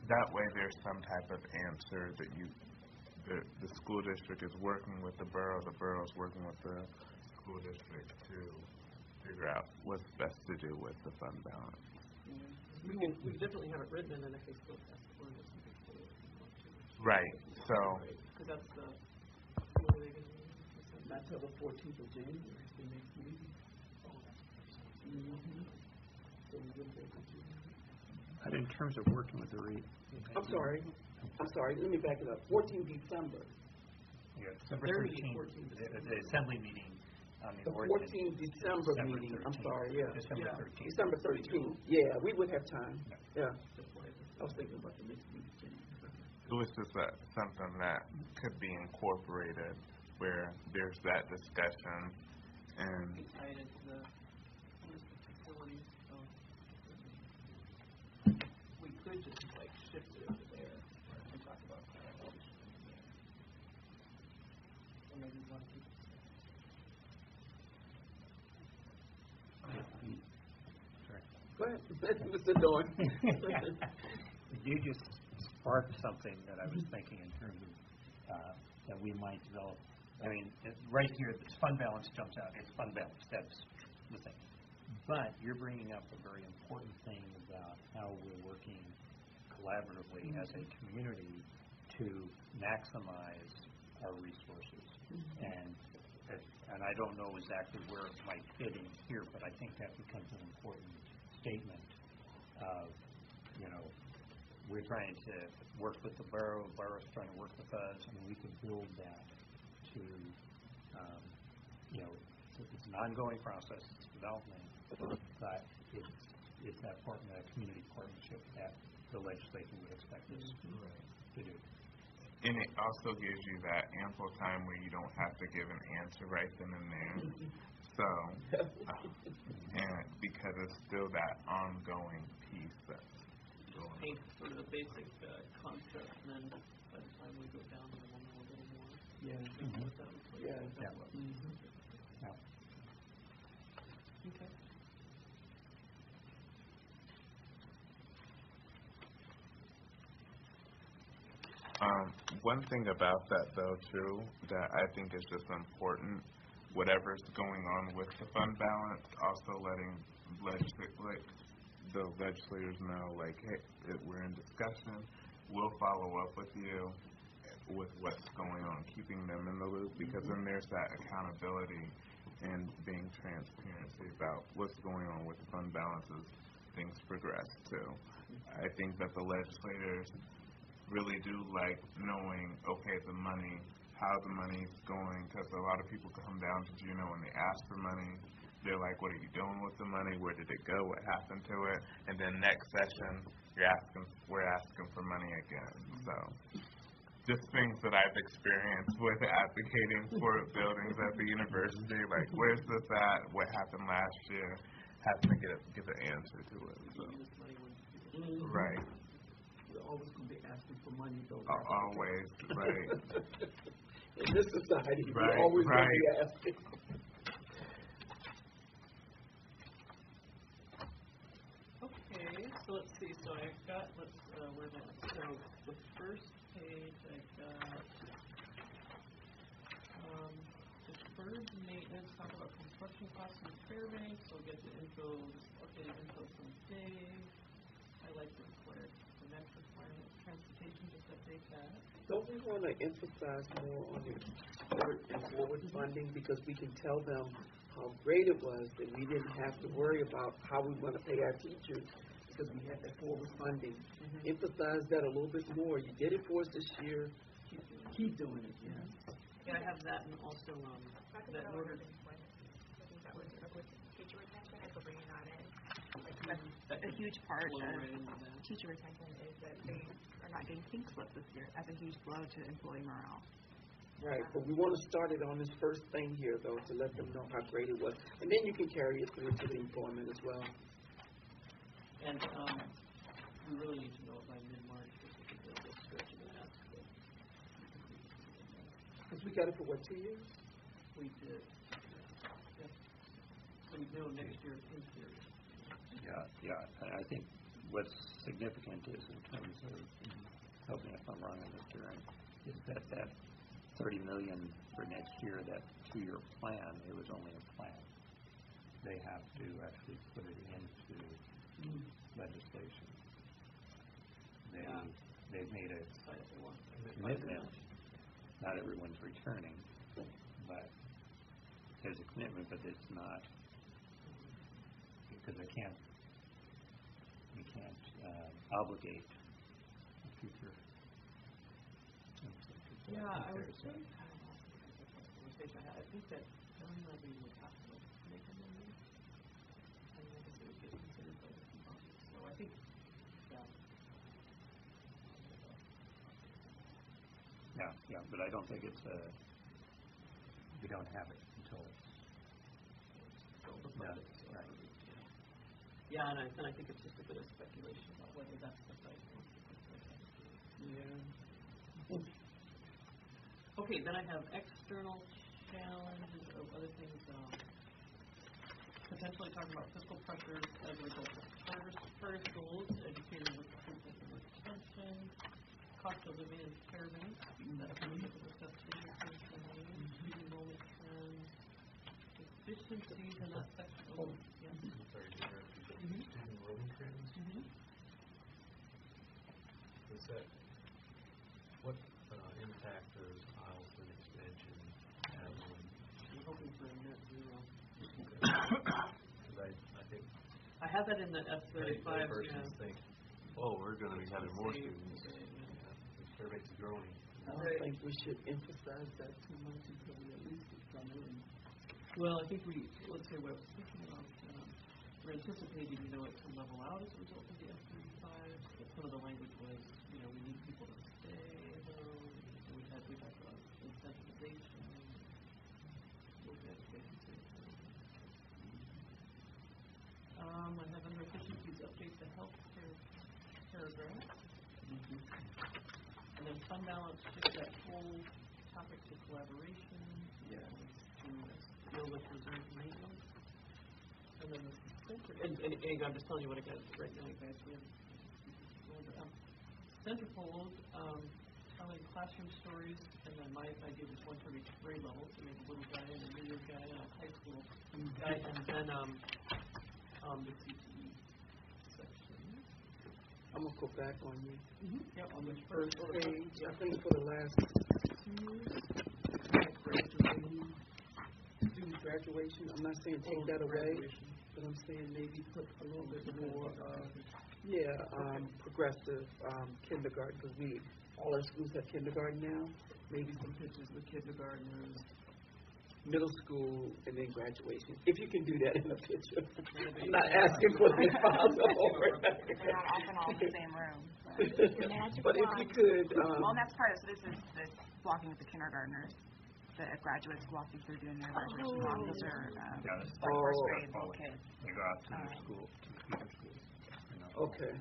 that way there's some type of answer that the school district is working with the borough's working with the school district to figure out what's best to do with the fund balance. We definitely have it written, and then if they still pass the ordinance, we can still if we want to. Right. So. Because that's the. What are they going to do? Not till the 14th of January, it's the next meeting. So we wouldn't be able to. But in terms of working with the I'm sorry. Let me back it up. 14th December. December 13th, the assembly meeting. The 14th December meeting. 13th. I'm sorry. Yeah. December 13th. December 13th. Yeah, we would have time. Yeah. I was thinking about the next meeting. It was just something that could be incorporated where there's that discussion and. Tie it into the facilities. So we could just shift Go ahead, Mr. Dorn. You just sparked something that I was thinking in terms of, that we might develop. I mean, right here, this fund balance jumps out. It's fund balance, that's the thing. But you're bringing up a very important thing about how we're working collaboratively as a community to maximize our resources. And I don't know exactly where it might fit in here, but I think that becomes an important statement of, we're trying to work with the borough's trying to work with us, and we can build that to, it's an ongoing process, it's development, but it's that community partnership that the legislature would expect us to do. And it also gives you that ample time where you don't have to give an answer right then and there. So, and because it's still that ongoing piece that's going. Paint sort of the basic concept, and then by the time we go down, we'll know a little more. Yeah. Yeah. Yeah. Okay. One thing about that, though, too, that I think is just important, whatever's going on with the fund balance, also letting the legislators know, like, hey, we're in discussion. We'll follow up with you with what's going on, keeping them in the loop, because then there's that accountability and being transparency about what's going on with the fund balances. Things progress, too. I think that the legislators really do like knowing, okay, the money, how the money's going, because a lot of people come down to Juneau and they ask for money. They're like, what are you doing with the money? Where did it go? What happened to it? And then next session, we're asking for money again. So just things that I've experienced with advocating for buildings at the university, like, where's this at? What happened last year? Having to give an answer to it. So. Right. We're always going to be asking for money, though. Always, right. In this society, right, we're always right. going to be asking. Okay, so let's see. So I've got, where's that? So the first page, I've got deferred maintenance, talk about construction costs in Fairbanks. So we'll get the updated info from Dave. I like the event requirements, transportation, just update that. Don't we want to emphasize more on the forward funding, because we can tell them how great it was that we didn't have to worry about how we want to pay our teachers because we had that forward funding. Emphasize that a little bit more. You did it for us this year. Keep doing it. Yeah, I have that, and also that order. Teacher retention, if we're bringing that in. That's a huge part of teacher retention is that they are not getting pink slip this year. That's a huge blow to employee morale. Right, but we want to start it on this first thing here, though, to let them know how great it was. And then you can carry it through to the employment as well. And we really need to know it by mid-March, because we can build this stretch of that. Because we got it for, what, 2 years? We did. Yeah. So we know next year in theory. Yeah. I think what's significant is, in terms of, help me if I'm wrong on this, Darren, is that $30 million for next year, that 2-year plan, it was only a plan. They have to actually put it into legislation. They've made a commitment. Not everyone's returning, but there's a commitment, but it's not, because they can't obligate the future. Yeah, I would say, I think that John Levy would have to make a move, and then it would get considered by the people. So I think, yeah, but I don't think we don't have it until it's done. Right. Yeah, and I think it's just a bit of speculation about whether that's the right one. Yeah. Okay, then I have external challenges of other things. potentially talking about fiscal pressures as a result of charter schools, educator recruitment and retention, cost of living impairment, that's a little bit of stuff too, student enrollment trends, efficiencies in that section. Oh, yeah. Sorry, student enrollment trends? Is that, what impact does Eielson expansion have on? I'm hoping for a net zero. Because I think I have that in the F-35. persons think, oh, we're going to be having more students. The rate's growing. I don't think we should emphasize that too much until we at least get some in. Well, I think let's say we're thinking about, we're anticipating, it to level out as a result of the F-35. But some of the language was, we need people to stay, though. We talked about incentivization. I have under efficiencies update the healthcare paragraph. And then fund balance, shift that whole topic to collaboration. Yeah. To deal with reserve maintenance. And then and I'm just telling you what I got right now, guys. We have centerfold, telling classroom stories, and then my idea was one for each grade level. So we have a little guy and a junior guy and a high school guy, and then the CTE section. I'm going to go back on you. Yep, On the first page, I think for the last 2 years, student graduation. I'm not saying take that away, but I'm saying maybe put a little bit more, progressive kindergarten, because all our schools have kindergarten now. Maybe some pictures with kindergartners, middle school, and then graduation. If you can do that in a picture. I'm not asking for the impossible. They're not often all in the same room. But if you could. Well, and that's part of it. So this is the walking with the kindergartners. The graduates walking through doing their graduation walk. Those are first grade little kids. They go out to their school, to computer school. Okay.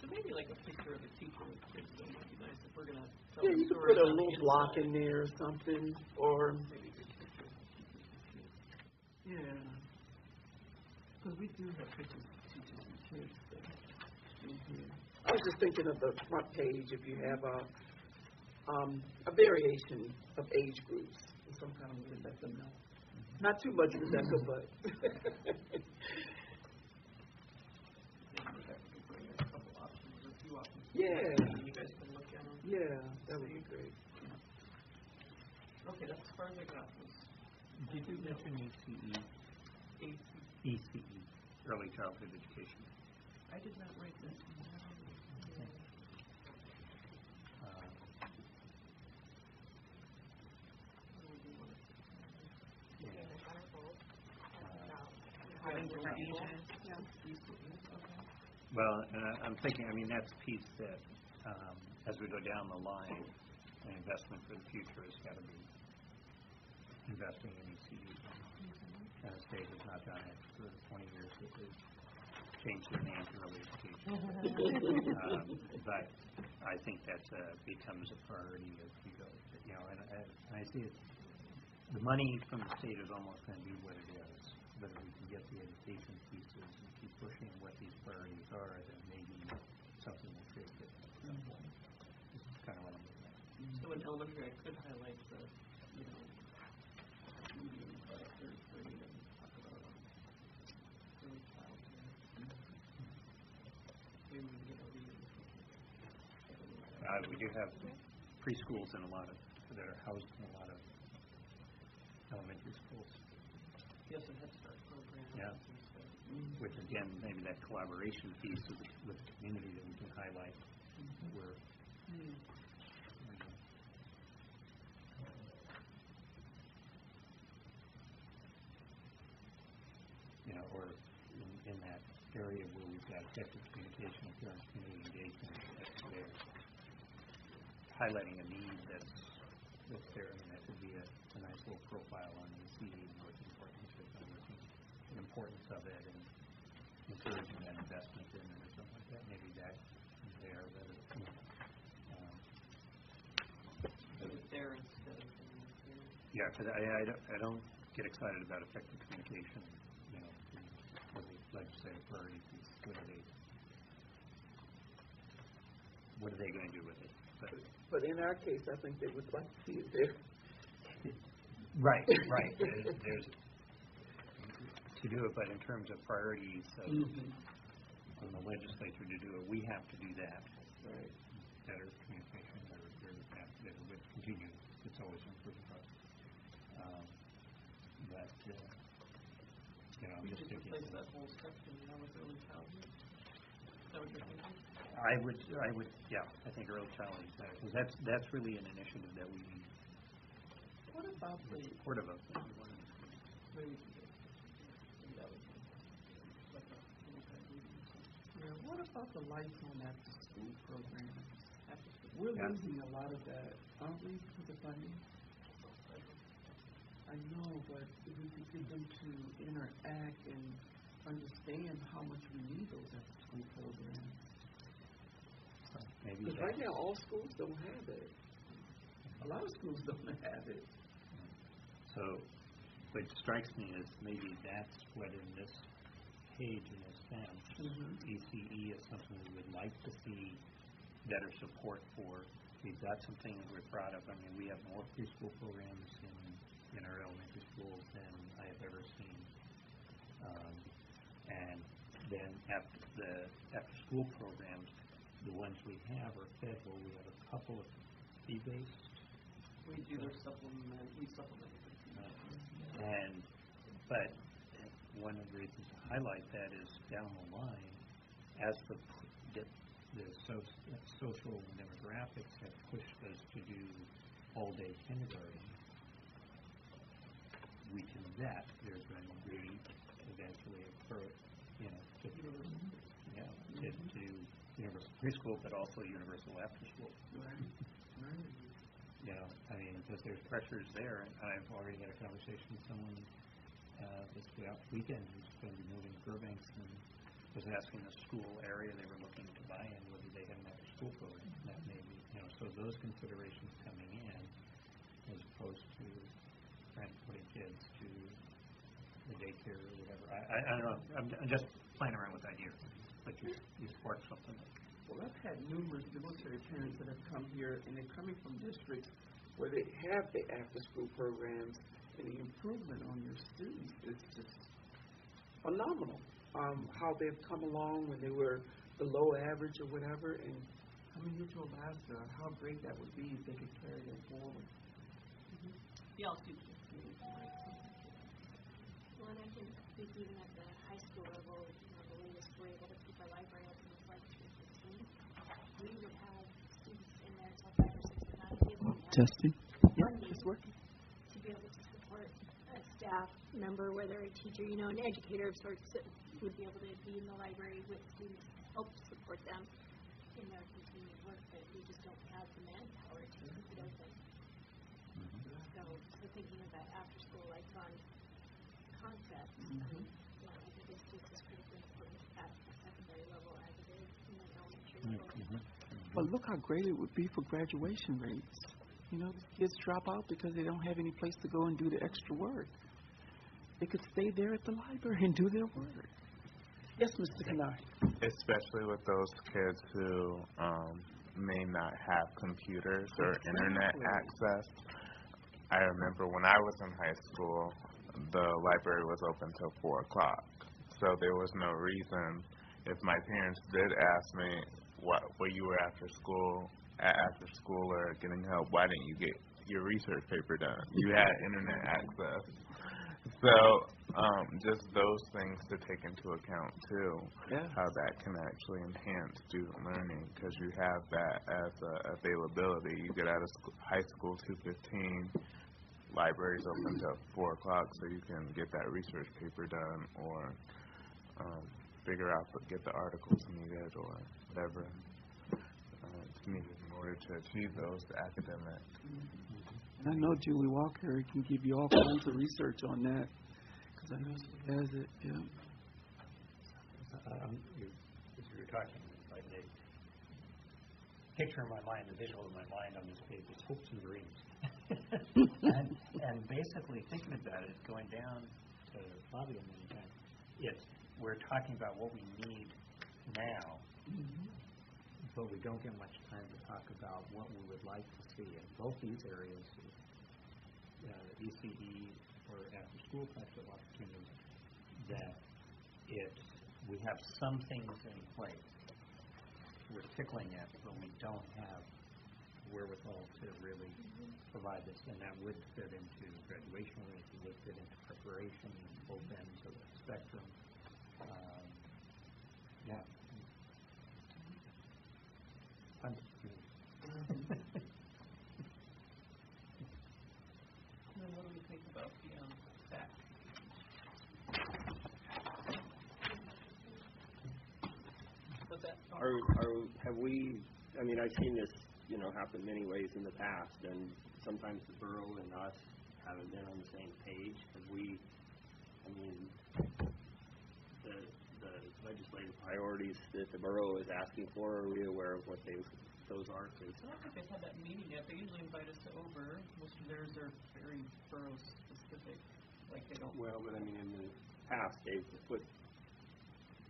So maybe like a picture of a teacher with kids, that would be nice if we're going to tell Yeah, you could put a little block in there or something, or maybe yeah, because we do have pictures of teachers and kids in here. I was just thinking of the front page, if you have a variation of age groups, and some kind of way to let them know. Not too much, Rebecca, but yeah, you guys can look at them. yeah, that would be great. Okay, that's as far as I got. Did you mention ECE? ECE, Early Childhood Education. I did not write this. Having different ages. Yeah. Well, and I'm thinking, that's a piece that, as we go down the line, an investment for the future has got to be investing in ECE. And the state has not done it for the 20 years that they've changed their name to early education. But I think that becomes a priority as you go. And I see it. The money from the state is almost going to be what it is. But if we can get the education pieces and keep pushing what these priorities are, then maybe something will shape it. This is kind of what I'm looking at. So in elementary, I could highlight the, medium, third grade, and talk about early childhood. Maybe we can get a reading. We do have preschools in a lot of, that are housed in a lot of elementary schools. Yes, a Head Start program. Yeah. Which again, maybe that collaboration piece with the community that we can highlight. Where or in that area where we've got effective communication and parent community engagement, that's there. Highlighting a need that's there, and that could be a nice little profile on the CD and working partnership and the importance of it and encouraging that investment in it or something like that. Maybe that is there rather than there instead of yeah, because I don't get excited about effective communication, legislative priority piece. What are they going to do with it? But in our case, I think they would like to see it there. Right. There's to do it, but in terms of priorities from the legislature to do it, we have to do that. Right. Better communication, that would continue. It's always an improvement process. But We just just thinking. replace that whole section, with early childhood. Is that what you're thinking? I would, yeah. I think early childhood is better because that's really an initiative that we need. What about the Support of it. What about the lights on after school programs? We're losing a lot of that, aren't we, to the funding? I know, but if we could get them to interact and understand how much we need those after school programs. Maybe Because right now all schools don't have it. A lot of schools don't have it. So what strikes me is maybe that's what in this page, in a sense, ECE is something we would like to see better support for. We've got some things we're proud of. I mean, we have more preschool programs in our elementary schools than I have ever seen. And then after school programs, the ones we have are federal. We have a couple of fee-based. We do supplement. But one of the reasons to highlight that is down the line, as the social demographics have pushed us to do all-day kindergarten, we can vet there's going to be eventually to universal preschool, but also universal after school. I mean, because there's pressures there, and I've already had a conversation with someone this weekend who's going to be moving to Burbank and was asking the school area they were looking to buy in whether they had an after school program. That may be, so those considerations coming in as opposed to transporting kids to the daycare or whatever. I don't know. I'm just playing around with ideas, but you sparked something. Well, I've had numerous military parents that have come here, and they're coming from districts where they have the after-school programs, and the improvement on your students is just phenomenal. How they've come along when they were below average or whatever, and coming here to Alaska, how great that would be if they could carry that forward. Well, and I can speak even at the high school level, the latest we're able to keep our library open with like 315. We would have students in there until 5 or 6 at night. Testing. Yeah, it's working. To be able to support a staff member, whether a teacher, an educator of sorts that would be able to be in the library with students, help support them in their continued work, but we just don't have the manpower to keep it open. So thinking of that after-school lights on concept, I think this piece is critically important at the secondary level as it is in the elementary level. But look how great it would be for graduation rates. These kids drop out because they don't have any place to go and do the extra work. They could stay there at the library and do their work. Yes, Mr. Kanai. Especially with those kids who may not have computers or internet access. I remember when I was in high school, the library was open till 4 o'clock. So there was no reason, if my parents did ask me what you were after school or getting help, why didn't you get your research paper done? You had internet access. So just those things to take into account too, how that can actually enhance student learning, because you have that as availability. You get out of high school 2:15, libraries open till 4 o'clock, so you can get that research paper done or get the articles needed or whatever it's needed in order to achieve those academic. I know Julie Walker can give you all kinds of research on that, because I know she has it, As you were talking, like the picture in my mind, the visual in my mind on this page is hopes and dreams. and basically thinking about it, going down to Bobby a many times, it's we're talking about what we need now, but we don't get much time to talk about what we would like to see in both these areas, ECE or after-school types of opportunities, that we have some things in place. We're tickling it, but we don't have wherewithal to really provide this, and that would fit into graduation rates, it would fit into preparation, both ends of the spectrum. Yeah. Fun to do. And then what do we think about the back? What's that? Have we, I mean, I've seen this, happen many ways in the past, and sometimes the borough and us haven't been on the same page. Have we, the legislative priorities that the borough is asking for, are we aware of what those are? I don't think they've had that meeting yet. They usually invite us over. Most of theirs are very borough specific, like they don't. Well, but in the past, they've put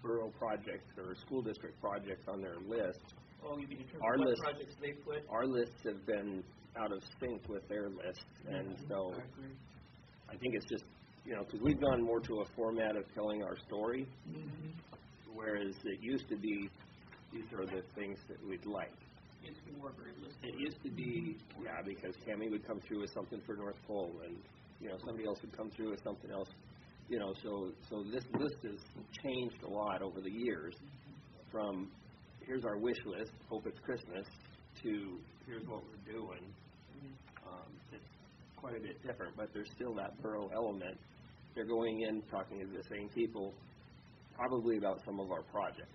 borough projects or school district projects on their list. Oh, you mean in terms of what projects they put? Our lists have been out of sync with their lists, and so I think it's just, because we've gone more to a format of telling our story, whereas it used to be, these are the things that we'd like. It used to be more very listed. It used to be, because Tammy would come through with something for North Pole, and, somebody else would come through with something else, so this list has changed a lot over the years, from here's our wish list, hope it's Christmas, to here's what we're doing. It's quite a bit different, but there's still that borough element. They're going in, talking to the same people, probably about some of our projects.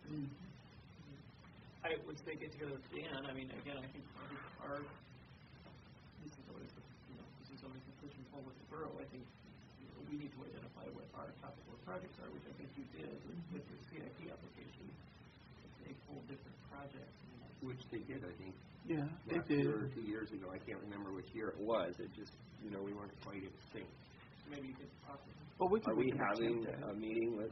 I would say get together with Dan. Again, I think this is always the push and pull with the borough. I think we need to identify what our top 4 projects are, which I think you did with your CIP application. They pull different projects. Which they did, I think. Yeah, they last did. year or 2 years ago. I can't remember which year it was. It just, we weren't quite in sync. So maybe you could talk to them. Well, Are we having a meeting with,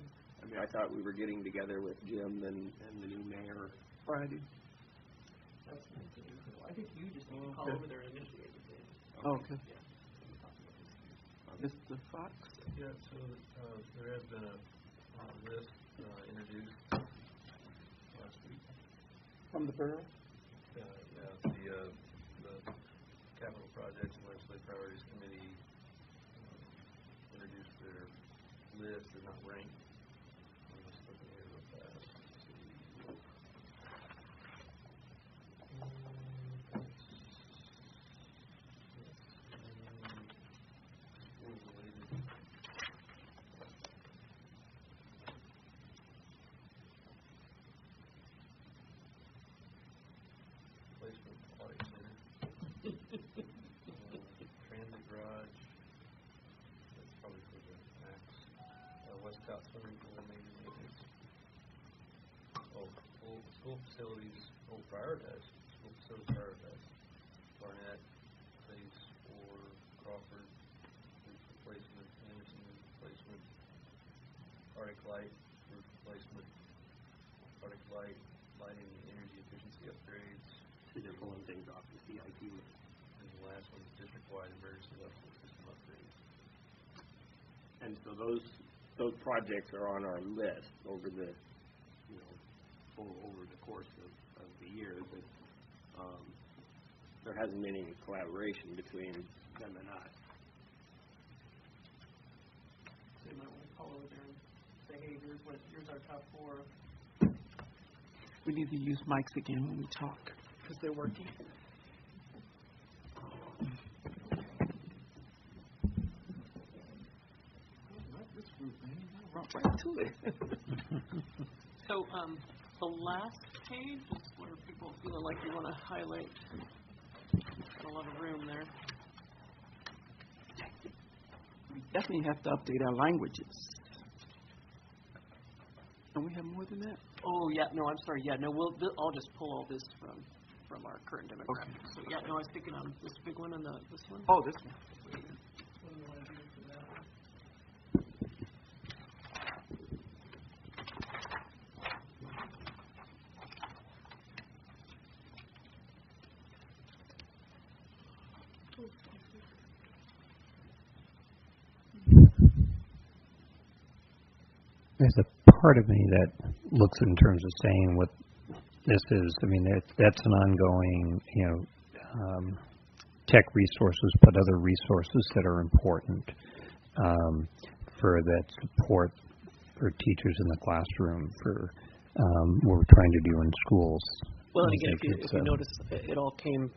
I thought we were getting together with Jim and the new mayor. Friday. That's nice to do. I think you just need to call over there and initiate the thing. Okay. Yeah. Mr. Fox? Yeah, so there has been a list introduced last week. From the borough? The Capital Projects and Legislative Priorities Committee introduced their list. They're not ranked. I'm just looking here real fast. Placement Audit Center. Transit Garage. That's probably for the max. Westcott Swimming Pool, maybe maintenance. School facilities, prioritized. School facilities prioritized. Barnett, Phase 4, Crawford, roof replacement, Anderson roof replacement, Arctic Light, roof replacement, Arctic Light, lighting and energy efficiency upgrades. So they're pulling things off the CIP list. And the last one is district-wide emergency electrical system upgrades. And so those projects are on our list over the, over the course of the year, but there hasn't been any collaboration between them and us. So you might want to call over there and say, hey, here's our top 4. We need to use mics again when we talk, because they're working. Right to it. So the last page is where people feel like you want to highlight. Got a lot of room there. We definitely have to update our languages. Don't we have more than that? Oh yeah, no, I'm sorry. Yeah, no, I'll just pull all this from our current demographics. Okay. So yeah, no, I was thinking on this big one and this one. Oh, this one. What do you want to do for that one? There's a part of me that looks in terms of saying what this is. I mean, that's an ongoing, tech resources, but other resources that are important for that support for teachers in the classroom, for what we're trying to do in schools. Well, and again, if you notice, it all came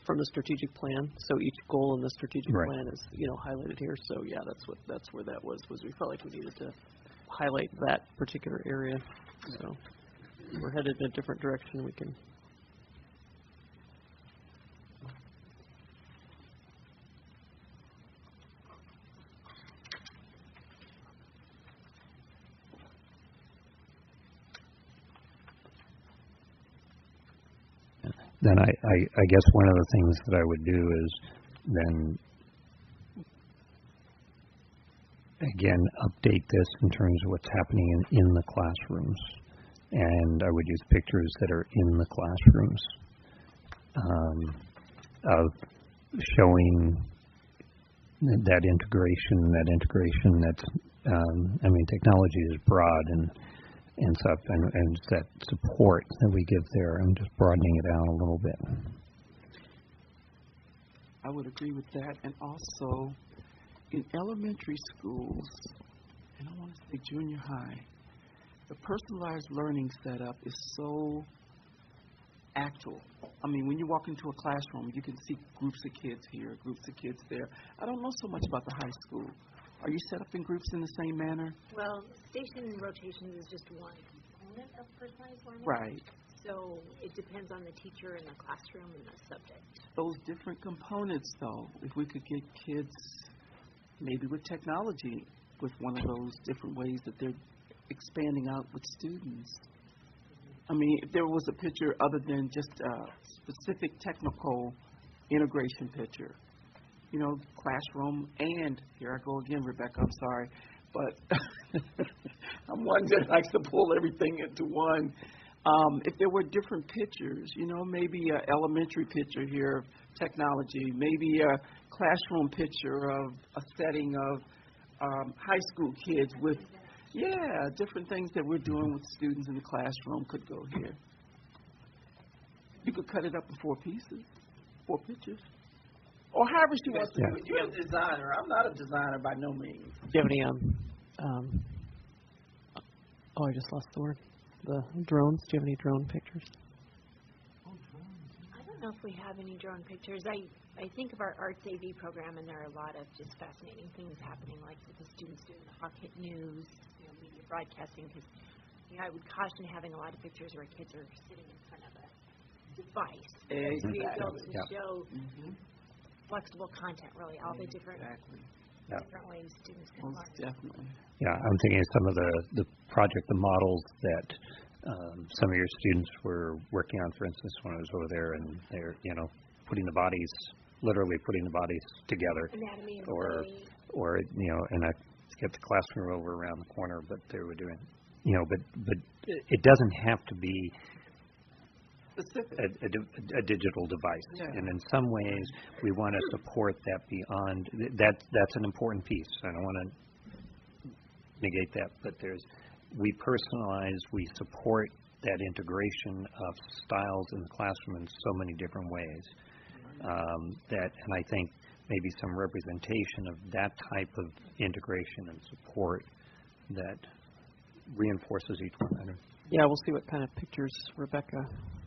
from the strategic plan. So each goal in the strategic plan is, highlighted here. So yeah, that's where that was we felt like we needed to highlight that particular area. So we're headed in a different direction. We can. Then I guess one of the things that I would do is then, again, update this in terms of what's happening in the classrooms. And I would use pictures that are in the classrooms of showing that integration that's, technology is broad and stuff, and that support that we give there, and just broadening it out a little bit. I would agree with that. And also, in elementary schools, and I want to say junior high, the personalized learning setup is so actual. I mean, when you walk into a classroom, you can see groups of kids here, groups of kids there. I don't know so much about the high school. Are you set up in groups in the same manner? Well, station rotations is just one component of personalized learning. Right. So it depends on the teacher and the classroom and the subject. Those different components, though, if we could get kids, maybe with technology, with one of those different ways that they're expanding out with students. I mean, if there was a picture other than just a specific technical integration picture, classroom, and here I go again, Rebecca, I'm sorry, but I'm one that likes to pull everything into one. If there were different pictures, maybe an elementary picture here of technology, maybe a classroom picture of a setting of high school kids with, different things that we're doing with students in the classroom could go here. You could cut it up in 4 pieces, 4 pictures. Or however she wants to do it. You're a designer. I'm not a designer by no means. Do you have any, I just lost the word. The drones. Do you have any drone pictures? I don't know if we have any drone pictures. I think of our Arts AV program, and there are a lot of just fascinating things happening, like with the students doing the Hawk Hit News, media broadcasting, because I would caution having a lot of pictures where kids are sitting in front of a device. Exactly. To be able to show flexible content, really, all the different different ways students can learn. Definitely. Yeah, I'm thinking of some of the models that some of your students were working on, for instance, when I was over there, and they're, literally putting the bodies together. Anatomy and or and I get the classroom over around the corner, but they were doing, but it doesn't have to be a digital device. Yeah. And in some ways, we want to support that beyond, that's an important piece. I don't want to negate that, but we personalize, we support that integration of styles in the classroom in so many different ways. And I think maybe some representation of that type of integration and support that reinforces each one. Yeah, we'll see what kind of pictures Rebecca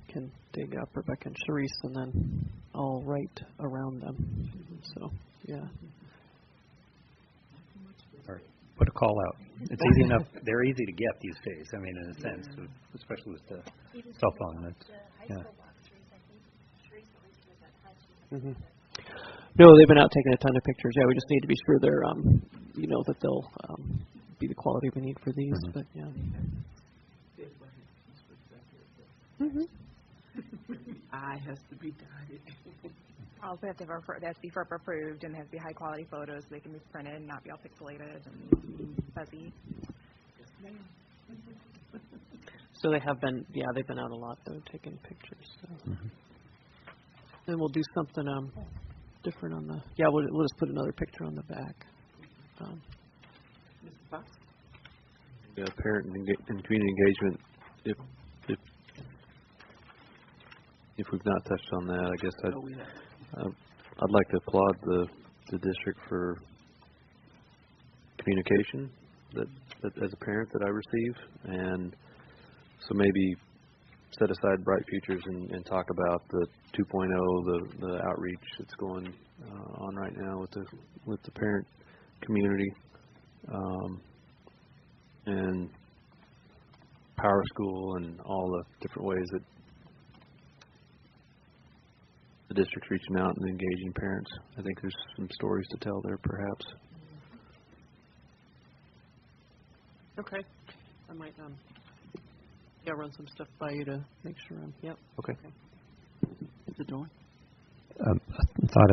can dig up, Rebecca and Sharice, and then I'll write around them. So, yeah. Or put a call out. It's easy enough. They're easy to get these days. I mean, in a sense, especially with the cell phone. No, they've been out taking a ton of pictures. Yeah, we just need to be sure they're, that they'll be the quality we need for these. But yeah. Eye has to be guided. Also, have to be FERPA approved, and they have to be high quality photos. So they can be printed and not be all pixelated and fuzzy. So they have been, they've been out a lot though, taking pictures. So. And we'll do something. different on the, yeah, we'll just put another picture on the back. Mr. Fox? Yeah, parent and community engagement, if we've not touched on that, I guess No, we haven't. I'd like to applaud the district for communication that as a parent that I receive, and so maybe set aside Bright Futures and talk about the 2.0, the outreach that's going on right now with the parent community, and Power School and all the different ways that the district's reaching out and engaging parents. I think there's some stories to tell there, perhaps. Okay. I might, run some stuff by you to make sure yep. Okay. Mr. Dorn? Thought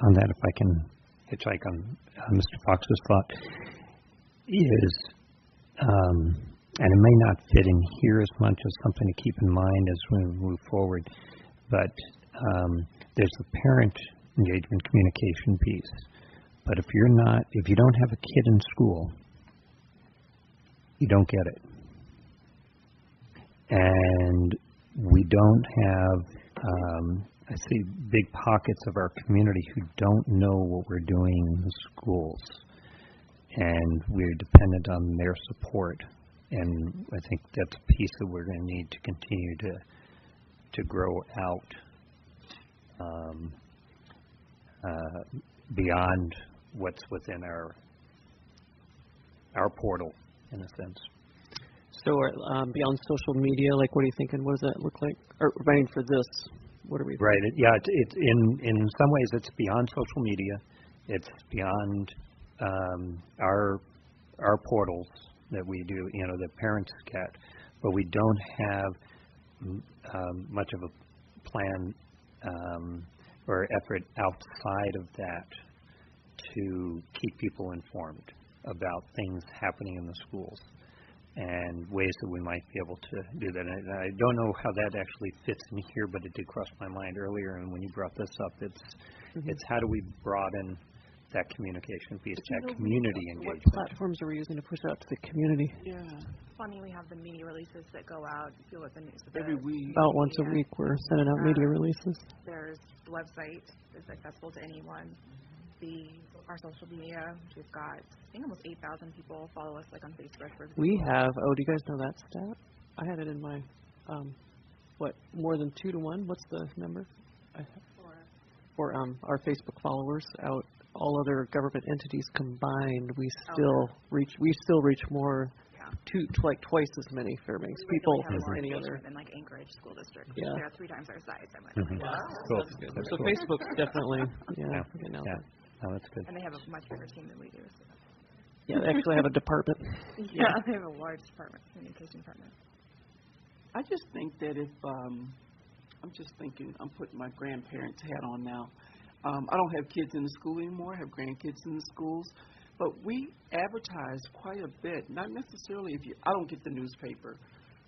on that, if I can hitchhike on Mr. Fox's thought, is, and it may not fit in here as much as something to keep in mind as we move forward, but there's the parent engagement communication piece. But if you don't have a kid in school, you don't get it. And we don't have, I see big pockets of our community who don't know what we're doing in the schools. And we're dependent on their support. And I think that's a piece that we're going to need to continue to grow out beyond what's within our portal, in a sense. So beyond social media, like what are you thinking? What does that look like? Or I mean, for this, what are we? Right. It's in some ways it's beyond social media. It's beyond our portals that we do. The parents get, but we don't have much of a plan or effort outside of that to keep people informed about things happening in the schools and ways that we might be able to do that. And I don't know how that actually fits in here, but it did cross my mind earlier. And when you brought this up, it's how do we broaden that communication piece, that community engagement. What platforms are we using to push out to the community? Yeah. Funny, we have the media releases that go out. If you look at the news, Every week. About once a week, we're sending out media releases. There's the website that's accessible to anyone. Our social media, we've got, I think almost 8,000 people follow us, like on Facebook. For example. We have. Oh, do you guys know that stat? I had it in my, more than 2 to 1? What's the number? For our Facebook followers out. All other government entities combined, we still reach more, like twice as many Fairbanks people as any other. Than like Anchorage School District. Yeah. They're 3 times our size. I'm like, wow. Cool. So Facebook's definitely, Yeah. Oh, that's good. And they have a much bigger team than we do. So. Yeah, they actually have a department. Yeah, they have a large department, communication department. I just think that if, I'm just thinking, I'm putting my grandparents' hat on now. I don't have kids in the school anymore. I have grandkids in the schools. But we advertise quite a bit, not necessarily I don't get the newspaper,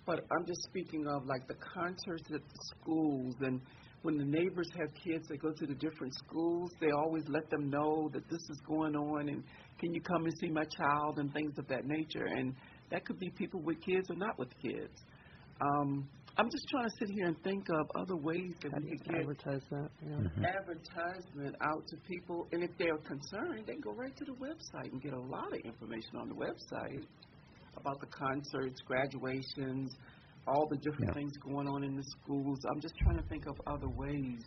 but I'm just speaking of like the concerts at the schools, and when the neighbors have kids that go to the different schools, they always let them know that this is going on and can you come and see my child and things of that nature. And that could be people with kids or not with kids. I'm just trying to sit here and think of other ways that we could get advertise that. advertisement out to people. And if they're concerned, they can go right to the website and get a lot of information on the website about the concerts, graduations, all the different things going on in the schools. I'm just trying to think of other ways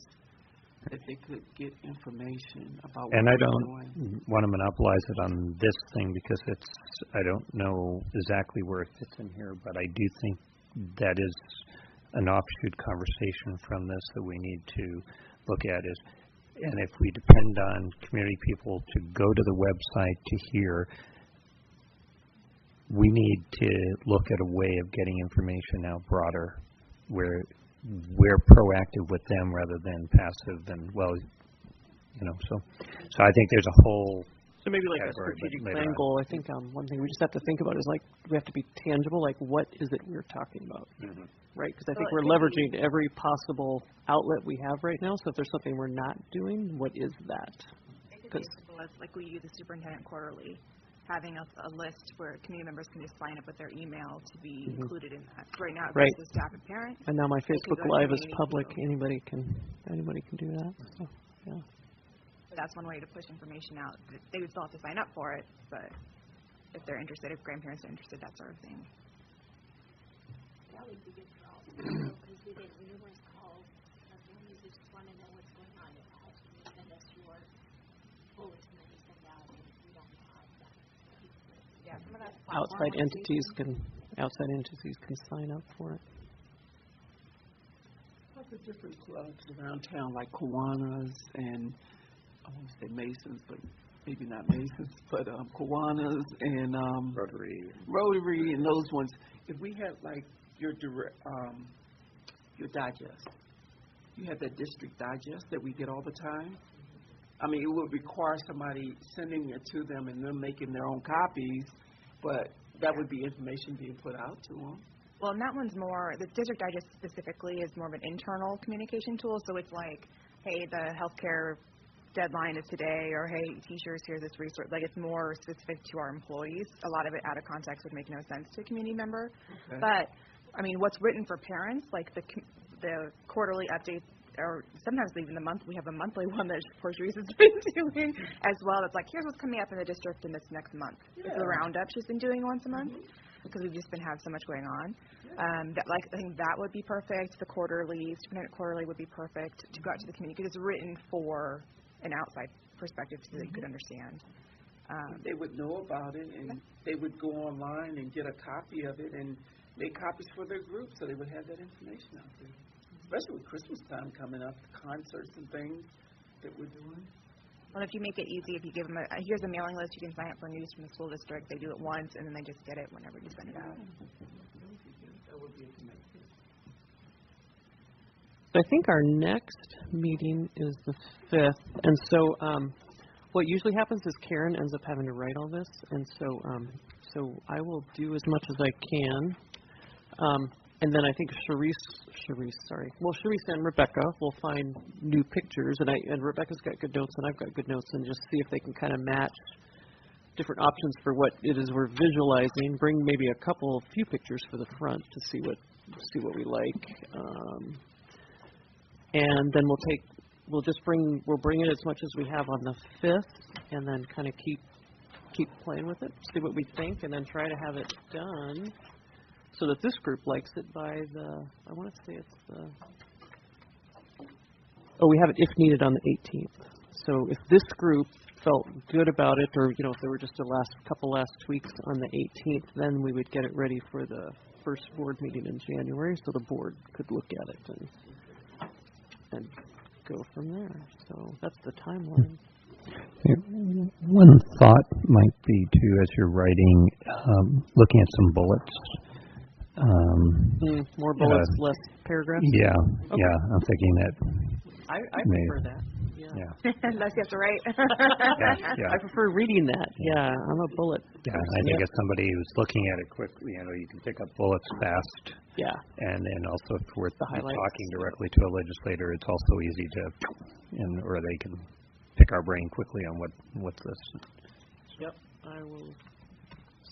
that they could get information about what and I don't doing. want to monopolize it on this thing because I don't know exactly where it fits in here, but I do think that is an offshoot conversation from this that we need to look at and if we depend on community people to go to the website to hear, we need to look at a way of getting information out broader where we're proactive with them rather than passive and so I think there's a whole So maybe like a category, but strategic later plan on. goal, I think one thing we just have to think about is like, we have to be tangible, like what is it we're talking about, Mhm. right? Because I think Well, we're it could leveraging every possible outlet we have right now, so if there's something we're not doing, what is that? It could be 'Cause- as simple as, like, we use the superintendent quarterly, having a list where community members can just sign up with their email to be included in that. So right now, it Right. goes to staff and parents. And now my could Facebook go to Live is community public, people. anybody can do that, so, yeah. So that's one way to push information out. They would still have to sign up for it, but if they're interested, if grandparents are interested, that sort of thing. That would be good for all, because we get numerous calls of families who just want to know what's going on at the house. Can you send us your bulletin that you send out, and we don't have that. Yeah, some of that. Outside entities can sign up for it. Plus the different clubs around town, like Kiwanis and, I want to say Masons, but maybe not Masons, but Kiwanis and Rotary and those ones. If we had like your digest, you have that district digest that we get all the time. I mean, it would require somebody sending it to them and them making their own copies, but that would be information being put out to them. Well, and that one's more, the District Digest specifically is more of an internal communication tool, so it's like, hey, the healthcare deadline is today, or hey, teachers, here's this resource. Like, it's more specific to our employees. A lot of it out of context would make no sense to a community member. Okay. But, I mean, what's written for parents, like the quarterly updates, or sometimes even we have a monthly one that Sharice has been doing as well. It's like, here's what's coming up in the district in this next month. Yeah. It's the roundup she's been doing once a month, because we've just been having so much going on. I think that would be perfect. The quarterly, superintendent quarterly would be perfect to go out to the community, because it's written for an outside perspective so that you could understand. They would know about it, and they would go online and get a copy of it and make copies for their group, so they would have that information out there. Especially with Christmas time coming up, concerts and things that we're doing. Well, if you make it easy, if you give them here's a mailing list, you can sign up for news from the school district. They do it once, and then they just get it whenever you send it out. That would be amazing. So I think our next meeting is the 5th, and so what usually happens is Karen ends up having to write all this, and so I will do as much as I can, and then I think Sharice and Rebecca will find new pictures, and Rebecca's got good notes and I've got good notes, and just see if they can kind of match different options for what it is we're visualizing. Bring maybe a few pictures for the front to see what we like. And then we'll bring it as much as we have on the 5th, and then kind of keep playing with it, see what we think, and then try to have it done so that this group likes it by I want to say it's we have it if needed on the 18th. So if this group felt good about it, or if there were just a couple last tweaks on the 18th, then we would get it ready for the first board meeting in January, so the board could look at it and go from there. So that's the timeline. One thought might be too, as you're writing, looking at some bullets. More bullets, less paragraphs? Yeah, Okay. yeah, I'm thinking that. I prefer that. Yeah. Unless you have to write. Yeah. I prefer reading that. Yeah, I'm a bullet. Yeah, I think as somebody who's looking at it quickly, you can pick up bullets fast. Yeah. And then also if we're highlights. talking directly to a legislator, it's also easy to, or they can pick our brain quickly on what's this. Yep, I will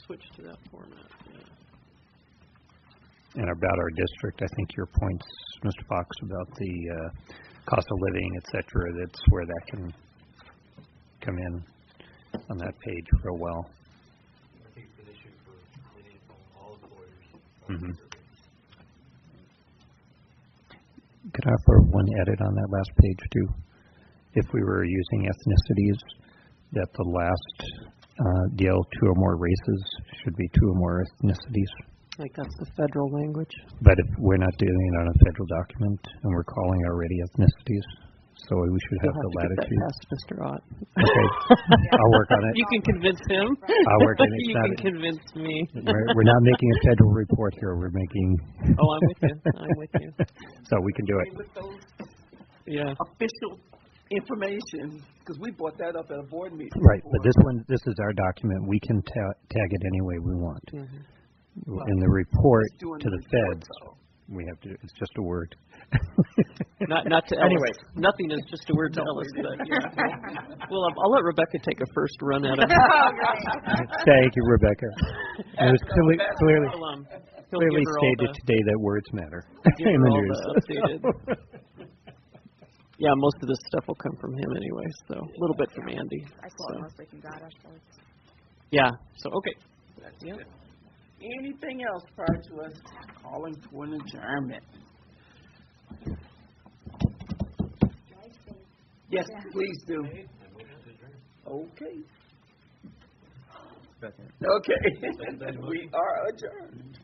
switch to that format. Yeah. And about our district, I think your points, Mr. Fox, about the cost of living, et cetera, that's where that can come in on that page real well. I think it's an issue for all employers. Mm-hmm. Could I offer one edit on that last page too? If we were using ethnicities, that the last deal, 2 or more races, should be 2 or more ethnicities. Like that's the federal language. But if we're not doing it on a federal document, and we're calling already ethnicities, so we should have the latitude. Get that past Mr. Ott. Okay, I'll work on it. You can convince him. I'll work on it. You can convince me. We're not making a federal report here. We're making. Oh, I'm with you. I'm with you. So we can do it. With those Yeah. official information, because we brought that up at a board meeting. Right, but before. this is our document. We can tag it any way we want. Mm-hmm. In the report Just doing to the the report, feds, though. we have to, it's just a word. Not to Ellis. Anyway. Nothing is just a word to Ellis, but yeah. Well, I'll let Rebecca take a first run at it. Thank you, Rebecca. It was clearly He'll give her all stated the- today that words matter give in her the all news. the updated. Yeah, most of this stuff will come from him anyway, so a little bit from Andy. I pull So, it mostly from data, so it's yeah, so, okay. That's Yep. it. Anything else prior to us calling for an adjournment? Yes, please do. Okay. Second. Okay. We are adjourned.